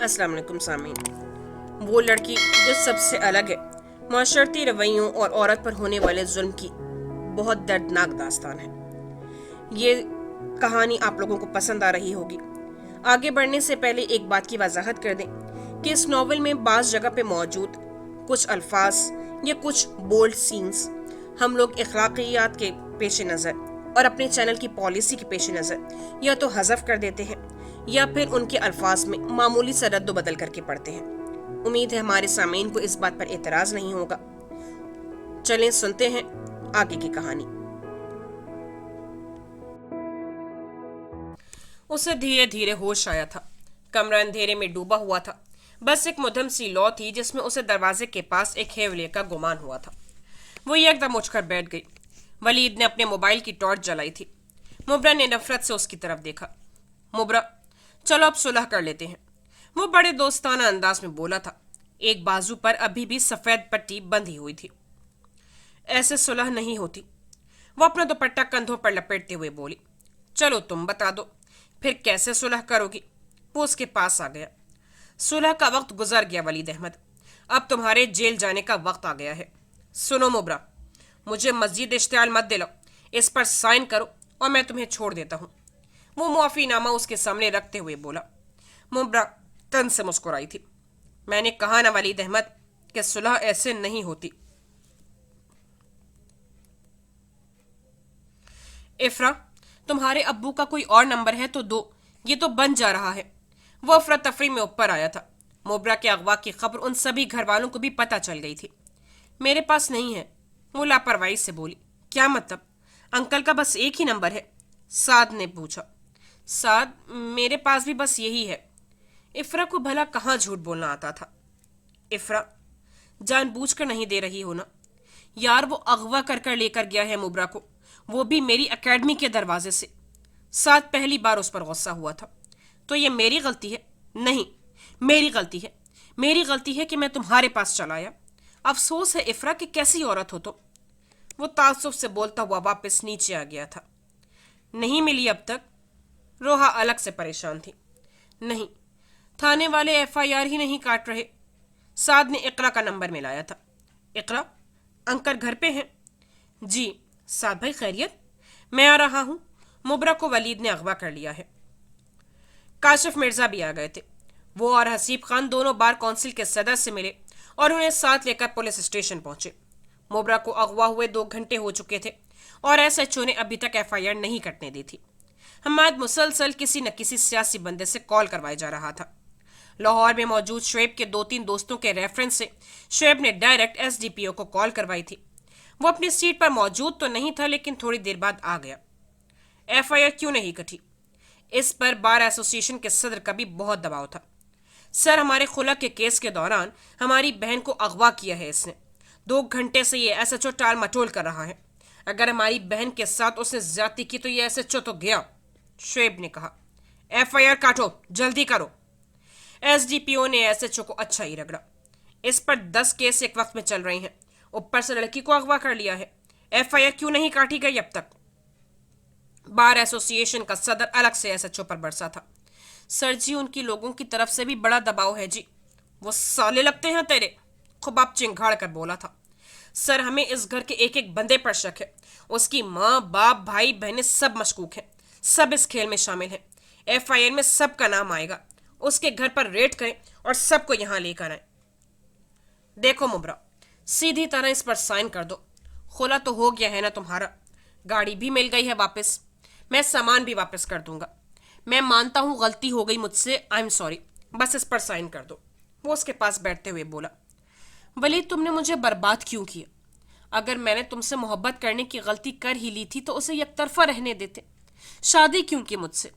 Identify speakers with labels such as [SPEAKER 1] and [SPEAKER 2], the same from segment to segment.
[SPEAKER 1] अस्सलाम वालेकुम सामीन। वो लड़की जो सबसे अलग है, माशरती रवैयों और औरत पर होने वाले जुल्म की बहुत दर्दनाक दास्तान है। ये कहानी आप लोगों को पसंद आ रही होगी। आगे बढ़ने से पहले एक बात की वजाहत कर दें कि इस नावल में बाज़ जगह पे मौजूद कुछ अल्फाज या कुछ बोल्ड सीन्स हम लोग अखलाकियात के पेश नज़र और अपने चैनल की पॉलिसी के पेश नज़र या तो हज़फ कर देते हैं या फिर उनके अल्फाज में मामूली सा रद्द बदल करके पढ़ते हैं। उम्मीद है हमारे सामीन को इस बात पर एतराज़ नहीं होगा। चलें सुनते हैं आगे की कहानी। उसे धीरे धीरे होश आया था। कमरा अंधेरे में डूबा हुआ था। बस एक मुदम सी लौ थी जिसमें उसे दरवाजे के पास एक हेवले का गुमान हुआ था। वो एकदम उठकर बैठ गई। वलीद ने अपने मोबाइल की टॉर्च जलाई थी। मुबरा ने नफरत से उसकी तरफ देखा। मुबरा, चलो अब सुलह कर लेते हैं, वो बड़े दोस्ताना अंदाज में बोला था। एक बाजू पर अभी भी सफेद पट्टी बंधी हुई थी। ऐसे सुलह नहीं होती, वो अपना दुपट्टा कंधों पर लपेटते हुए बोली। चलो तुम बता दो, फिर कैसे सुलह करोगी? वो उसके पास आ गया। सुलह का वक्त गुजर गया वलीद अहमद, अब तुम्हारे जेल जाने का वक्त आ गया है। सुनो मुबरा, मुझे मस्जिद इश्तियाल मत दिलाओ, इस पर साइन करो और मैं तुम्हें छोड़ देता हूँ। वो मुआफीनामा उसके सामने रखते हुए बोला। मुबरा तन से मुस्कुराई थी। मैंने कहा ना वलीद अहमद कि सुलह ऐसे नहीं होती। इफ्रा, तुम्हारे अब्बू का कोई और नंबर है तो दो, ये तो बन जा रहा है। वो अफरा तफरी में ऊपर आया था। मुबरा के अगवा की खबर उन सभी घर वालों को भी पता चल गई थी। मेरे पास नहीं है, वो लापरवाही से बोली। क्या मतलब? अंकल का बस एक ही नंबर है? साद ने पूछा। साद, मेरे पास भी बस यही है। इफ्रा को भला कहाँ झूठ बोलना आता था। इफ्रा, जानबूझकर नहीं दे रही हो ना? यार वो अगवा कर कर लेकर गया है मुबरा को, वो भी मेरी एकेडमी के दरवाजे से। साद पहली बार उस पर गुस्सा हुआ था। तो ये मेरी गलती है? नहीं, मेरी गलती है। मेरी गलती है कि मैं तुम्हारे पास चला आया। अफसोस है इफ्रा कि कैसी औरत हो तो। वो तासुफ से बोलता हुआ वापस नीचे आ गया था। नहीं मिली अब तक? रोहा अलग से परेशान थी। नहीं, थाने वाले एफआईआर ही नहीं काट रहे। साद ने इकरा का नंबर मिलाया था। इकरा, अंकल घर पे हैं? जी। साद भाई खैरियत? मैं आ रहा हूँ। मुबरा को वलीद ने अगवा कर लिया है। काशिफ मिर्जा भी आ गए थे। वो और हसीब खान दोनों बार काउंसिल के सदस्य से मिले और उन्हें साथ लेकर पुलिस स्टेशन पहुंचे। मुबरा को अगवा हुए 2 घंटे हो चुके थे और एसएचओ ने अभी तक एफआईआर नहीं कटने दी थी। हमाद मुसलसल किसी न किसी सियासी बंदे से कॉल करवाया जा रहा था। लाहौर में मौजूद शुएब के 2-3 दोस्तों के रेफरेंस से शुएब ने डायरेक्ट एसडीपीओ को कॉल करवाई थी। वो अपनी सीट पर मौजूद तो नहीं था, लेकिन थोड़ी देर बाद आ गया। एफआईआर क्यों नहीं कटी? इस पर बार एसोसिएशन के सदर का भी बहुत दबाव था। सर, हमारे खुला के केस के दौरान हमारी बहन को अगवा किया है इसने। 2 घंटे से ये एसएचओ टाल मटोल कर रहा है। अगर हमारी बहन के साथ उसने ज्यादती की तो ये एसएचओ तो गया। शुएब ने कहा। एफआईआर काटो, जल्दी करो। एसडीपीओ ने एसएचओ को अच्छा ही रगड़ा। इस पर 10 केस एक वक्त में चल रहे हैं, ऊपर से लड़की को अगवा कर लिया है। एफआईआर क्यों नहीं काटी गई अब तक? बार एसोसिएशन का सदर अलग से एसएचओ पर बरसा था। सर जी, उनकी लोगों की तरफ से भी बड़ा दबाव है जी। वो साले लगते हैं तेरे, खुबाब चिंगाड़ कर बोला था। सर, हमें इस घर के एक एक बंदे पर शक है। उसकी माँ, बाप, भाई, बहनें सब मशकूक हैं। सब इस खेल में शामिल हैं। एफआईआर में सबका नाम आएगा। उसके घर पर रेड करें और सबको यहाँ लेकर आए। देखो मुबरा, सीधी तरह इस पर साइन कर दो। खुला तो हो गया है ना तुम्हारा? गाड़ी भी मिल गई है वापस। मैं सामान भी वापस कर दूंगा। मैं मानता हूँ गलती हो गई मुझसे, आई एम सॉरी। बस इस पर साइन कर दो। वो उसके पास बैठते हुए बोला। वलीद, तुमने मुझे बर्बाद क्यों किया? अगर मैंने तुमसे मोहब्बत करने की गलती कर ही ली थी तो उसे एकतरफा रहने देते। शादी क्यों की मुझसे?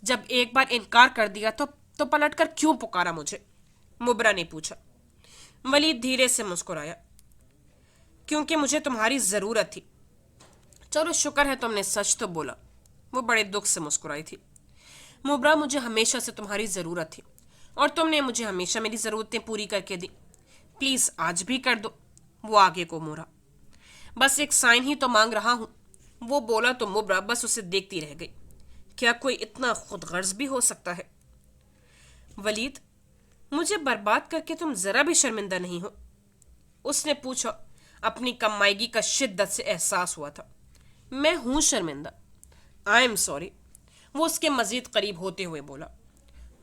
[SPEAKER 1] जब एक बार इनकार कर दिया तो पलटकर क्यों पुकारा मुझे? मुबरा ने पूछा। वलीद धीरे से मुस्कुराया। क्योंकि मुझे तुम्हारी जरूरत थी। चलो शुक्र है तुमने सच तो बोला। वो बड़े दुख से मुस्कुराई थी। मुबरा, मुझे हमेशा से तुम्हारी ज़रूरत थी और तुमने मुझे हमेशा मेरी ज़रूरतें पूरी करके दी। प्लीज़ आज भी कर दो। वो आगे को मोड़ा। बस एक साइन ही तो मांग रहा हूँ। वो बोला तो मुबरा बस उसे देखती रह गई। क्या कोई इतना खुदगर्ज भी हो सकता है? वलीद, मुझे बर्बाद करके तुम जरा भी शर्मिंदा नहीं हो? उसने पूछा। अपनी कमाईगी का शिद्दत से एहसास हुआ था। मैं हूं शर्मिंदा। आई एम सॉरी, वो उसके मजीद करीब होते हुए बोला।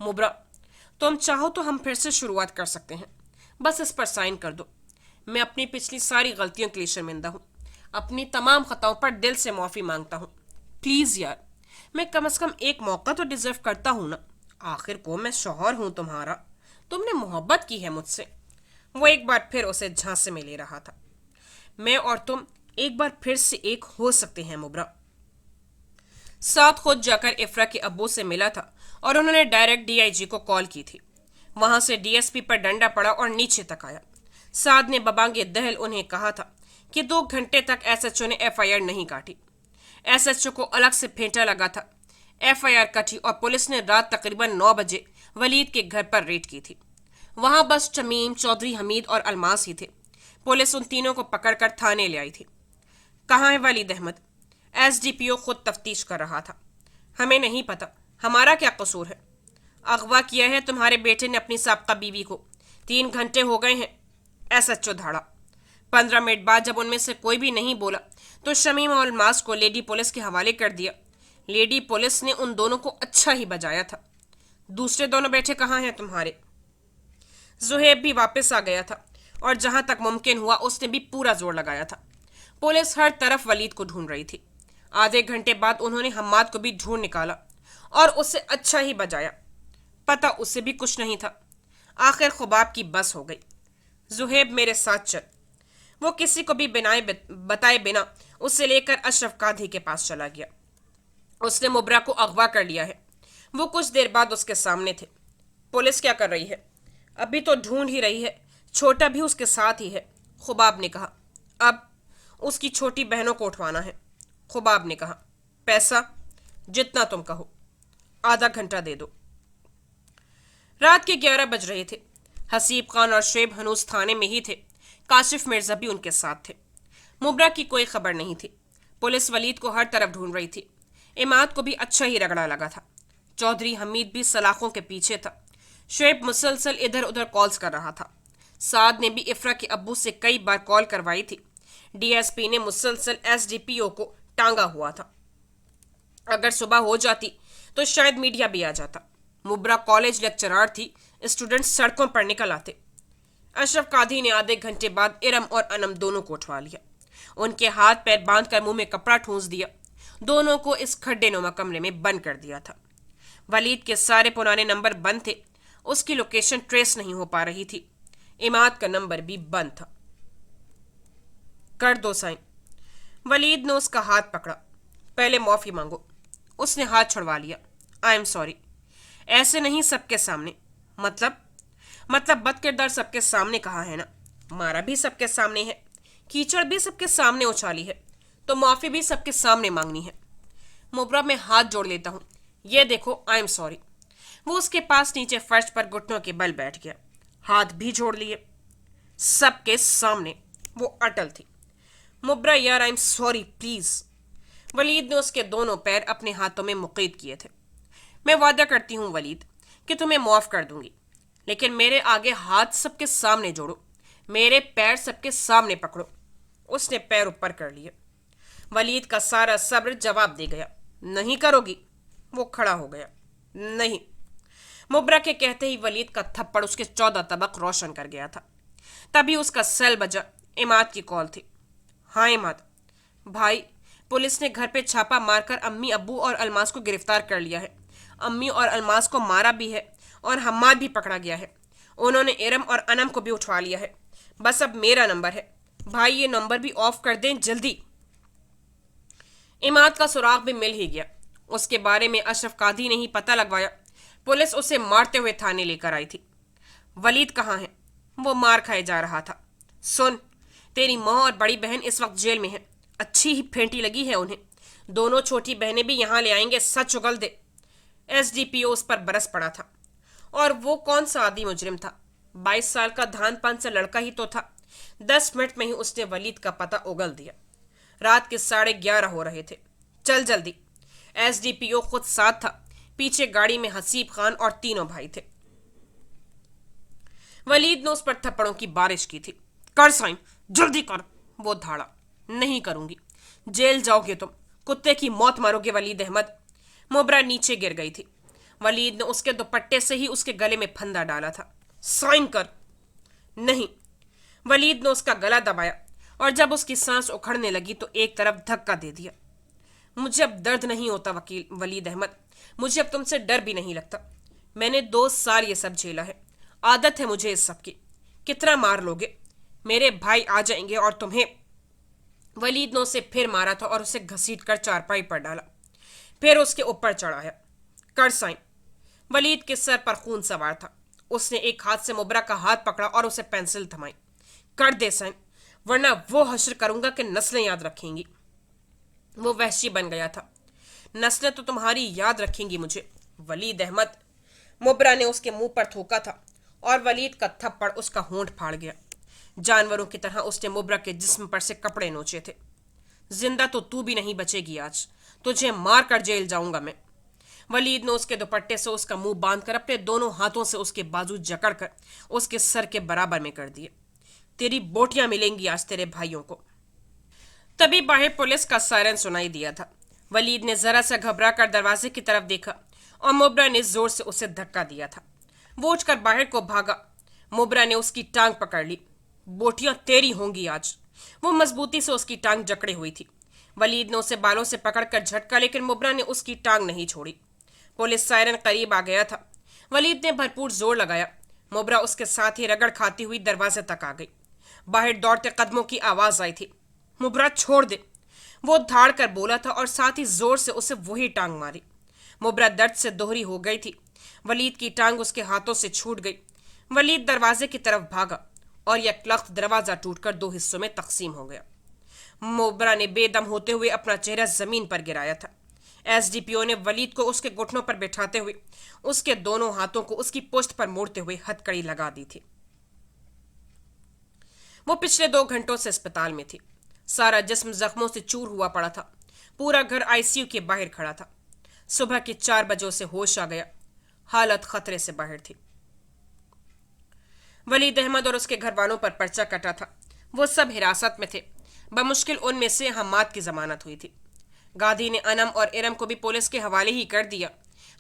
[SPEAKER 1] मुब्रा, तुम चाहो तो हम फिर से शुरुआत कर सकते हैं। बस इस पर साइन कर दो। मैं अपनी पिछली सारी गलतियों के लिए शर्मिंदा हूँ। अपनी तमाम खताओं पर दिल से माफ़ी मांगता हूँ। प्लीज़ यार, मैं कम से कम एक मौका तो डिजर्व करता हूँ ना। आखिर को मैं शौहर हूँ तुम्हारा। तुमने मोहब्बत की है मुझसे। वो एक बार फिर उसे झांसे में ले रहा था। मैं और तुम एक बार फिर से एक हो सकते हैं मुब्रा। साथ खुद जाकर इफ्रा के अब्बू से मिला था और उन्होंने डायरेक्ट डीआईजी को कॉल की थी। वहां से डीएसपी पर डंडा पड़ा और नीचे तक आया। साद ने बबांगे दहल उन्हें कहा था कि 2 घंटे तक एसएचओ ने एफआईआर नहीं काटी। एसएचओ को अलग से फेंटा लगा था। एफआईआर कटी और पुलिस ने रात तकरीबन 9 बजे वलीद के घर पर रेड की थी। वहां बस तमीम, चौधरी हमीद और अलमास ही थे। पुलिस उन तीनों को पकड़कर थाने ले आई थी। कहाँ है वलीद अहमद? एसडीपीओ खुद तफ्तीश कर रहा था। हमें नहीं पता, हमारा क्या कसूर है? अगवा किया है तुम्हारे बेटे ने अपनी साबका बीवी को। 3 घंटे हो गए हैं। एसएचओ धाड़ा। 15 मिनट बाद जब उनमें से कोई भी नहीं बोला तो शमीम और अलमास को लेडी पुलिस के हवाले कर दिया। लेडी पुलिस ने उन दोनों को अच्छा ही बजाया था। दूसरे दोनों बेटे कहाँ हैं तुम्हारे? जुहेब भी वापस आ गया था और जहां तक मुमकिन हुआ उसने भी पूरा जोर लगाया था। पुलिस हर तरफ वलीद को ढूंढ रही थी। आधे घंटे बाद उन्होंने हम्माद को भी ढूंढ निकाला और उसे अच्छा ही बजाया। पता उसे भी कुछ नहीं था। आखिर खुबाब की बस हो गई। जुहेब मेरे साथ चल। वो किसी को भी बताए बिना उसे लेकर अशरफ काधी के पास चला गया। उसने मुब्रा को अगवा कर लिया है। वो कुछ देर बाद उसके सामने थे। पुलिस क्या कर रही है? अभी तो ढूंढ ही रही है। छोटा भी उसके साथ ही है, खुबाब ने कहा। अब उसकी छोटी बहनों को उठवाना है, खुबाब ने कहा। पैसा? जितना तुम कहो। आधा घंटा दे दो। रात के 11 बज रहे थे। हसीब खान और शुएब हनूस थाने में ही थे। काशिफ मिर्जा भी उनके साथ थे। मुब्रा की कोई खबर नहीं थी। पुलिस वलीद को हर तरफ ढूंढ रही थी। इमाद को भी अच्छा ही रगड़ा लगा था। चौधरी हमीद भी सलाखों के पीछे था। शुएब मुसलसल इधर उधर कॉल्स कर रहा था। साद ने भी इफ्रा के अब्बू से कई बार कॉल करवाई थी। डीएसपी ने मुसलसल एसडीपीओ को टांगा हुआ था। अगर सुबह हो जाती तो शायद मीडिया भी आ जाता। मुब्रा कॉलेज लेक्चरार थी। स्टूडेंट्स सड़कों पर निकल आते। अशरफ काधी ने आधे घंटे बाद इरम और अनम दोनों को उठवा लिया। उनके हाथ पैर बांध कर मुंह में कपड़ा ठूंस दिया। दोनों को इस खड्डे नुमा कमरे में बंद कर दिया था। वलीद के सारे पुराने नंबर बंद थे। उसकी लोकेशन ट्रेस नहीं हो पा रही थी। इमाद का नंबर भी बंद था। कर दो साइन। वलीद ने उसका हाथ पकड़ा। पहले माफी मांगो। उसने हाथ छुड़वा लिया। आई एम सॉरी। ऐसे नहीं, सबके सामने। मतलब बदकिरदार सबके सामने कहा है ना। मारा भी सबके सामने है। कीचड़ भी सबके सामने उछाली है। तो माफी भी सबके सामने मांगनी है। मुब्रा में हाथ जोड़ लेता हूँ। ये देखो, आई एम सॉरी। वो उसके पास नीचे फर्श पर घुटनों के बल बैठ गया। हाथ भी जोड़ लिए। सबके सामने वो अटल थी। मुब्रा यार, I am sorry please. Waleed ने उसके दोनों पैर अपने हाथों में मुक़य्यद किए थे। मैं वादा करती हूँ वलीद कि तुम्हें माफ़ कर दूंगी, लेकिन मेरे आगे हाथ सबके सामने जोड़ो। मेरे पैर सबके सामने पकड़ो। उसने पैर ऊपर कर लिए। वलीद का सारा सब्र जवाब दे गया। नहीं करोगी? वो खड़ा हो गया। नहीं। मुब्रा के कहते ही वलीद का थप्पड़ उसके 14 तबक रोशन कर गया था। तभी उसका सेल बजा। इमाद की कॉल थी। हाँ इमाद भाई, पुलिस ने घर पे छापा मारकर अम्मी, अब्बू और अलमास को गिरफ्तार कर लिया है। अम्मी और अलमास को मारा भी है और हम्माद भी पकड़ा गया है। उन्होंने इरम और अनम को भी उठवा लिया है। बस अब मेरा नंबर है। भाई ये नंबर भी ऑफ कर दें जल्दी। इमाद का सुराग भी मिल ही गया। उसके बारे में अशरफ कादी ने ही पता लगवाया। पुलिस उसे मारते हुए थाने लेकर आई थी। वलीद कहाँ है? वो मार खाए जा रहा था। सुन, तेरी माँ और बड़ी बहन इस वक्त जेल में है। अच्छी ही फेंटी लगी है उन्हें। दोनों छोटी बहनें भी यहाँ ले आएंगे, सच उगल दे। एसडीपीओ उस पर बरस पड़ा था। और वो कौन सा आदि मुजरिम था? 22 साल का धान पान सा लड़का ही तो था। 10 मिनट में ही उसने वलीद का पता उगल दिया। रात के 11:30 हो रहे थे। चल जल्दी। एसडीपीओ खुद साथ था। पीछे गाड़ी में हसीब खान और तीनों भाई थे। वलीद ने उस पर थप्पड़ों की बारिश की थी। कर साइन, जल्दी कर। वो धाड़ा। नहीं करूंगी। जेल जाओगे तुम, कुत्ते की मौत मारोगे वलीद अहमद। मोबरा नीचे गिर गई थी। वलीद ने उसके दुपट्टे से ही उसके गले में फंदा डाला था। साइन कर। नहीं। वलीद ने उसका गला दबाया और जब उसकी सांस उखड़ने लगी तो एक तरफ धक्का दे दिया। मुझे अब दर्द नहीं होता वकील वलीद अहमद, मुझे अब तुमसे डर भी नहीं लगता। मैंने 2 साल ये सब झेला है, आदत है मुझे इस सब की। कितना मार लोगे? मेरे भाई आ जाएंगे और तुम्हें। वलीद ने उसे फिर मारा था और उसे घसीट कर चारपाई पर डाला, फिर उसके ऊपर चढ़ाया। कर साइन। वलीद के सर पर खून सवार था। उसने एक हाथ से मुबरा का हाथ पकड़ा और उसे पेंसिल थमाई। कर दे साइन, वरना वो हश्र करूंगा कि नस्लें याद रखेंगी। वो वहशी बन गया था। नस्लें तो तुम्हारी याद रखेंगी मुझे वलीद अहमद। मुबरा ने उसके मुंह पर थूका था और वलीद का थप्पड़ उसका होंठ फाड़ गया। जानवरों की तरह उसने मुबरा के जिस्म पर से कपड़े नोचे थे। जिंदा तो तू भी नहीं बचेगी आज, तुझे मार कर जेल जाऊंगा मैं। वलीद ने उसके दुपट्टे से उसका मुंह बांधकर अपने दोनों हाथों से उसके बाजू जकड़कर उसके सर के बराबर में कर दिए। तेरी बोटियां मिलेंगी आज तेरे भाइयों को। तभी बाहर पुलिस का सायरन सुनाई दिया था। वलीद ने जरा सा घबरा कर दरवाजे की तरफ देखा और मुबरा ने जोर से उसे धक्का दिया था। वो उठकर बाहर को भागा। मुबरा ने उसकी टांग पकड़ ली। बोटियां तेरी होंगी आज। वो मजबूती से उसकी टांग जकड़े हुई थी। वलीद ने उसे बालों से पकड़कर झटका, लेकिन मुबरा ने उसकी टांग नहीं छोड़ी। पुलिस सायरन करीब आ गया था। वलीद ने भरपूर जोर लगाया। मुबरा उसके साथ ही रगड़ खाती हुई दरवाजे तक आ गई। बाहर दौड़ते कदमों की आवाज आई थी। मुबरा छोड़ दे, वो धाड़ कर बोला था और साथ ही जोर से उसे वही टांग मारी। मुबरा दर्द से दोहरी हो गई थी। वलीद की टांग उसके हाथों से छूट गई। वलीद दरवाजे की तरफ भागा और यकलख्त दरवाजा टूटकर 2 हिस्सों में तकसीम हो गया। मुबरा ने बेदम होते हुए अपना चेहरा जमीन पर गिराया था। एसडीपीओ ने वलीद को उसके घुटनों पर बैठाते हुए उसके दोनों हाथों को उसकी पुश्त पर मोड़ते हुए हथकड़ी लगा दी थी। वो पिछले 2 घंटों से अस्पताल में थी। सारा जिस्म जख्मों से चूर हुआ पड़ा था। पूरा घर आईसीयू के बाहर खड़ा था। सुबह के 4 बजे उसे होश आ गया। हालत खतरे से बाहर थी। वलीद अहमद और उसके घर वालों पर पर्चा कटा था। वो सब हिरासत में थे। बमुश्किल उनमें से हम्माद की जमानत हुई थी। गादी ने अनम और इरम को भी पुलिस के हवाले ही कर दिया।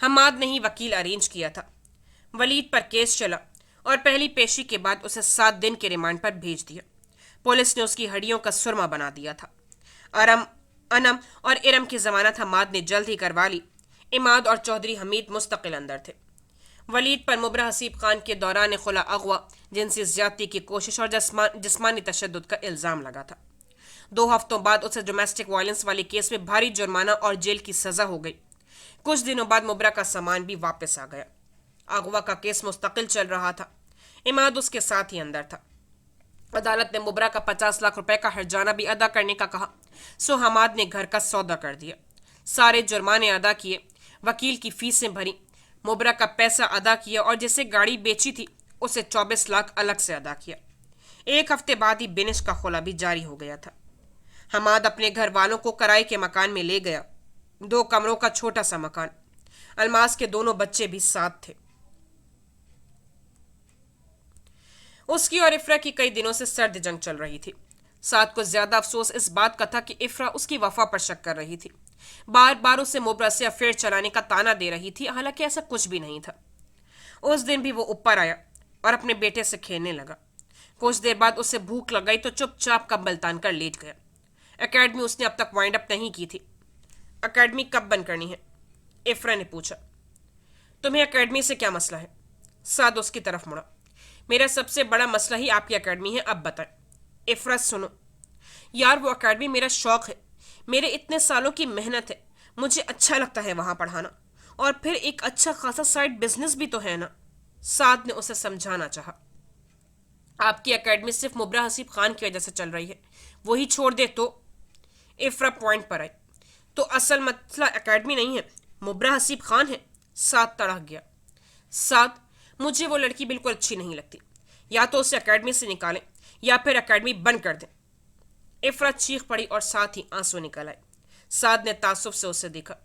[SPEAKER 1] हम्माद ने ही वकील अरेंज किया था। वलीद पर केस चला और पहली पेशी के बाद उसे 7 दिन के रिमांड पर भेज दिया। पुलिस ने उसकी हड्डियों का सुरमा बना दिया था। अनम और इरम की जमानत हम्माद ने जल्द ही करवा ली। इमाद और चौधरी हमीद मुस्तकिल अंदर थे। वलीद पर मुबरा हसीब खान के दौरान खुला अगवा, जिनसी ज्यादती की कोशिश और जिस्मानी तशद्दुद का इल्ज़ाम लगा था। 2 हफ्तों बाद उसे डोमेस्टिक वायलेंस वाले केस में भारी जुर्माना और जेल की सजा हो गई। कुछ दिनों बाद मुबरा का सामान भी वापस आ गया। अगवा का केस मुस्तकिल चल रहा था। इमाद उसके साथ ही अंदर था। अदालत ने मुबरा का 50 लाख रुपए का हर्जाना भी अदा करने का कहा, सो हमाद ने घर का सौदा कर दिया। सारे जुर्माने अदा किए, वकील की फीसें भरी, मुबरा का पैसा अदा किया और जिसे गाड़ी बेची थी उसे 24 लाख अलग से अदा किया। 1 हफ्ते बाद ही बिनिश का खुला भी जारी हो गया था। हमाद अपने घर वालों को किराए के मकान में ले गया। 2 कमरों का छोटा सा मकान। अलमास के दोनों बच्चे भी साथ थे। उसकी और इफ्रा की कई दिनों से सर्द जंग चल रही थी। साद को ज्यादा अफसोस इस बात का था कि इफ्रा उसकी वफा पर शक कर रही थी। बार बार उसे मुबरा से अफेयर चलाने का ताना दे रही थी, हालांकि ऐसा कुछ भी नहीं था। उस दिन भी वो ऊपर आया और अपने बेटे से खेलने लगा। कुछ देर बाद उसे भूख लग गई तो चुपचाप कंबल तान कर लेट गया। एकेडमी उसने अब तक वाइंड अप नहीं की थी। एकेडमी कब बंद करनी है? इफ्रा ने पूछा। तुम्हें एकेडमी से क्या मसला है? साद उसकी तरफ मुड़ा। मेरा सबसे बड़ा मसला ही आपकी एकेडमी है, अब बताएं। इफ्रा सुनो यार, वो एकेडमी मेरा शौक है, मेरे इतने सालों की मेहनत है, मुझे अच्छा लगता है वहां पढ़ाना, और फिर एक अच्छा खासा साइड बिजनेस भी तो है ना। साद ने उसे समझाना चाहा। आपकी एकेडमी सिर्फ मुबरा हसीब खान की वजह से चल रही है, वही छोड़ दे तो। इफ्रा पॉइंट पर आई। तो असल मसला एकेडमी नहीं है, मुबरा हसीब खान है। साद तड़क गया। साद, मुझे वो लड़की बिल्कुल अच्छी नहीं लगती, या तो उसे एकेडमी से निकालें या फिर एकेडमी बंद कर दें। इफ्रा चीख पड़ी और साथ ही आंसू निकल आए। साद ने तासुब से उसे देखा।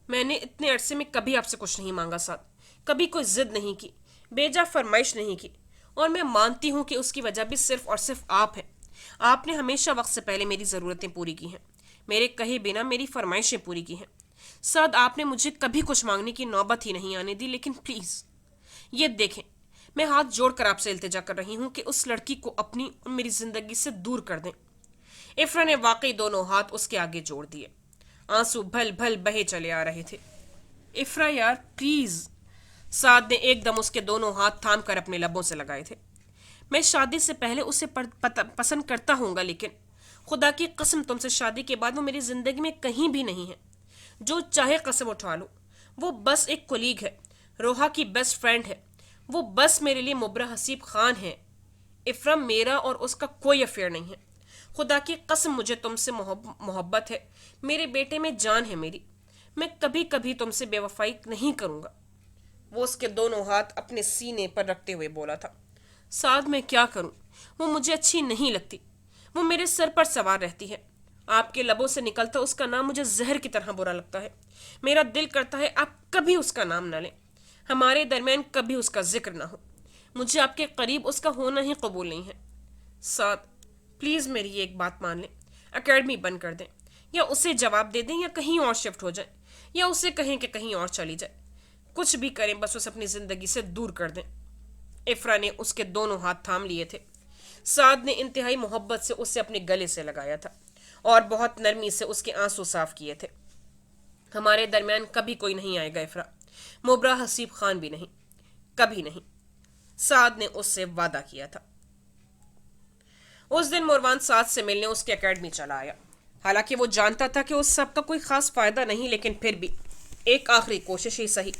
[SPEAKER 1] मैंने इतने अरसे में कभी आपसे कुछ नहीं मांगा साद, कभी कोई जिद नहीं की, बेजा फरमाइश नहीं की, اور میں مانتی ہوں کہ اس کی وجہ بھی صرف اور صرف آپ ہیں۔ آپ نے ہمیشہ وقت سے پہلے میری ضرورتیں پوری کی ہیں، میرے کہے بنا میری فرمائشیں پوری کی ہیں۔ سعد، آپ نے مجھے کبھی کچھ مانگنے کی نوبت ہی نہیں آنے دی، لیکن پلیز یہ دیکھیں، میں ہاتھ جوڑ کر آپ سے التجا کر رہی ہوں کہ اس لڑکی کو اپنی اور میری زندگی سے دور کر دیں۔ افرا نے واقعی دونوں ہاتھ اس کے آگے جوڑ دیے۔ آنسو بھل بھل بہے چلے آ رہے تھے۔ افرا یار پلیز، سعد نے ایک دم اس کے دونوں ہاتھ تھام کر اپنے لبوں سے لگائے تھے۔ میں شادی سے پہلے اسے پسند کرتا ہوں گا، لیکن خدا کی قسم تم سے شادی کے بعد وہ میری زندگی میں کہیں بھی نہیں ہے۔ جو چاہے قسم اٹھا لو، وہ بس ایک کولیگ ہے، روحا کی بیسٹ فرینڈ ہے، وہ بس میرے لیے مبرہ حسیب خان ہے۔ افرا، میرا اور اس کا کوئی افیئر نہیں ہے۔ خدا کی قسم مجھے تم سے محبت ہے، میرے بیٹے میں جان ہے میری، میں کبھی کبھی تم سے بے وفائی نہیں کروں گا۔ وہ اس کے دونوں ہاتھ اپنے سینے پر رکھتے ہوئے بولا تھا۔ سعد، میں کیا کروں؟ وہ مجھے اچھی نہیں لگتی، وہ میرے سر پر سوار رہتی ہے، آپ کے لبوں سے نکلتا اس کا نام مجھے زہر کی طرح برا لگتا ہے۔ میرا دل کرتا ہے آپ کبھی اس کا نام نہ لیں، ہمارے درمیان کبھی اس کا ذکر نہ ہو، مجھے آپ کے قریب اس کا ہونا ہی قبول نہیں ہے۔ سعد، پلیز میری یہ ایک بات مان لیں، اکیڈمی بند کر دیں، یا اسے جواب دے دیں، یا کہیں اور شفٹ ہو جائیں، یا اسے کہیں کہ کہیں اور چلی جائے، کچھ بھی کریں، بس اسے اپنی زندگی سے دور کر دیں۔ افرا نے اس کے دونوں ہاتھ تھام لیے تھے۔ سعد نے انتہائی محبت سے اسے اپنے گلے سے لگایا تھا اور بہت نرمی سے اس کے آنسو صاف کیے تھے۔ ہمارے درمیان کبھی کوئی نہیں آئے گا افرا، مبرہ حسیب خان بھی نہیں، کبھی نہیں، سعد نے اس سے وعدہ کیا تھا۔ اس دن مروان سعد سے ملنے اس کے اکیڈمی چلا آیا۔ حالانکہ وہ جانتا تھا کہ اس سب کا کوئی خاص فائدہ نہیں، لیکن پھر بھی ایک آخری کوشش ہی صحیح۔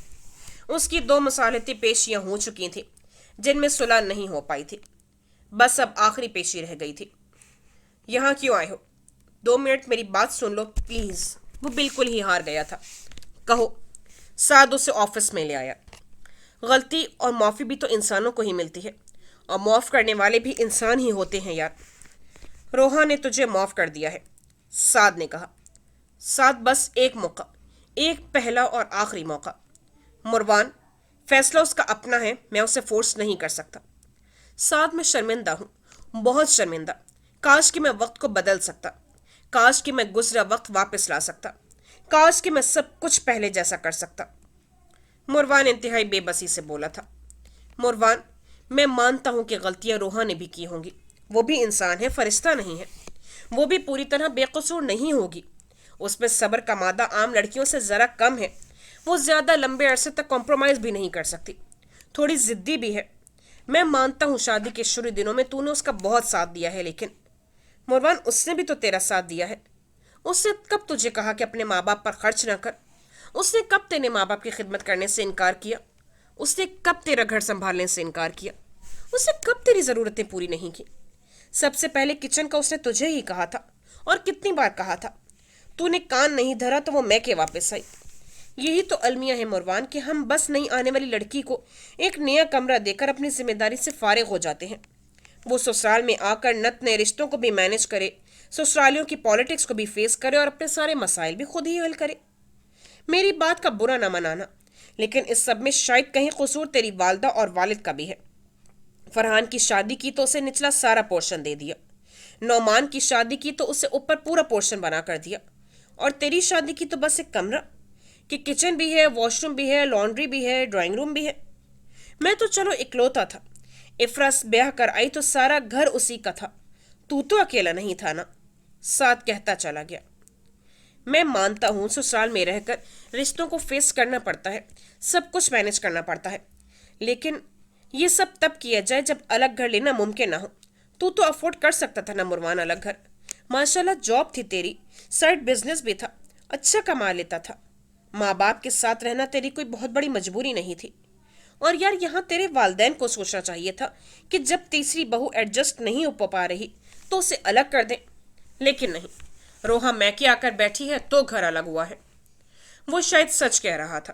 [SPEAKER 1] اس کی 2 مصالحتی پیشیاں ہو چکی تھیں جن میں صلح نہیں ہو پائی تھی، بس اب آخری پیشی رہ گئی تھی۔ یہاں کیوں آئے ہو؟ 2 منٹ میری بات سن لو پلیز۔ وہ بالکل ہی ہار گیا تھا۔ کہو۔ سعد اسے آفس میں لے آیا۔ غلطی اور معافی بھی تو انسانوں کو ہی ملتی ہے، اور معاف کرنے والے بھی انسان ہی ہوتے ہیں یار۔ روحا نے تجھے معاف کر دیا ہے، سعد نے کہا۔ سعد، بس ایک موقع، ایک پہلا اور آخری موقع۔ مروان، فیصلہ اس کا اپنا ہے، میں اسے فورس نہیں کر سکتا۔ سعد، میں شرمندہ ہوں، بہت شرمندہ۔ کاش کہ میں وقت کو بدل سکتا، کاش کہ میں گزرا وقت واپس لا سکتا، کاش کہ میں سب کچھ پہلے جیسا کر سکتا۔ مروان انتہائی بے بسی سے بولا تھا۔ مروان، میں مانتا ہوں کہ غلطیاں روحا نے بھی کی ہوں گی، وہ بھی انسان ہے، فرشتہ نہیں ہے، وہ بھی پوری طرح بے قصور نہیں ہوگی، اس میں صبر کا مادہ عام لڑکیوں سے ذرا کم ہے، وہ زیادہ لمبے عرصے تک کمپرومائز بھی نہیں کر سکتی، تھوڑی ضدی بھی ہے۔ میں مانتا ہوں شادی کے شروع دنوں میں تو نے اس کا بہت ساتھ دیا ہے، لیکن مروان، اس نے بھی تو تیرا ساتھ دیا ہے۔ اس نے کب تجھے کہا کہ اپنے ماں باپ پر خرچ نہ کر؟ اس نے کب تیرے ماں باپ کی خدمت کرنے سے انکار کیا؟ اس نے کب تیرا گھر سنبھالنے سے انکار کیا؟ اس نے کب تیری ضرورتیں پوری نہیں کی؟ سب سے پہلے کچن کا اس نے تجھے ہی کہا تھا، اور کتنی بار کہا تھا۔ تو نے کان نہیں دھرا تو وہ میں کے واپس آئی۔ یہی تو المیہ ہے مروان، کہ ہم بس نہیں آنے والی لڑکی کو ایک نیا کمرہ دے کر اپنی ذمہ داری سے فارغ ہو جاتے ہیں۔ وہ سسرال میں آ کر نت نئے رشتوں کو بھی مینج کرے، سسرالیوں کی پالیٹکس کو بھی فیس کرے، اور اپنے سارے مسائل بھی خود ہی حل کرے۔ میری بات کا برا نہ منانا، لیکن اس سب میں شاید کہیں قصور تیری والدہ اور والد کا بھی ہے۔ فرحان کی شادی کی تو اسے نچلا سارا پورشن دے دیا، نعمان کی شادی کی تو اسے اوپر پورا پورشن بنا کر دیا، اور تیری شادی کی تو بس ایک کمرہ، کہ کچن بھی ہے، واش روم بھی ہے، لانڈری بھی ہے، ڈرائنگ روم بھی ہے۔ میں تو چلو اکلوتا تھا، افراس بیاہ کر آئی تو سارا گھر اسی کا تھا، تو اکیلا نہیں تھا نا، سعد کہتا چلا گیا۔ میں مانتا ہوں سسرال میں رہ کر رشتوں کو فیس کرنا پڑتا ہے، سب کچھ مینج کرنا پڑتا ہے، لیکن یہ سب تب کیا جائے جب الگ گھر لینا ممکن نہ ہو۔ تو افورڈ کر سکتا تھا نا مروان الگ گھر، ماشاءاللہ جاب تھی تیری، سائڈ بزنس بھی تھا، اچھا کما لیتا تھا، ماں باپ کے ساتھ رہنا تیری کوئی بہت بڑی مجبوری نہیں تھی۔ اور یار یہاں تیرے والدین کو سوچنا چاہیے تھا کہ جب تیسری بہو ایڈجسٹ نہیں ہو پا رہی تو اسے الگ کر دیں، لیکن نہیں، روحا میکے آ کر بیٹھی ہے تو گھر الگ ہوا ہے۔ وہ شاید سچ کہہ رہا تھا۔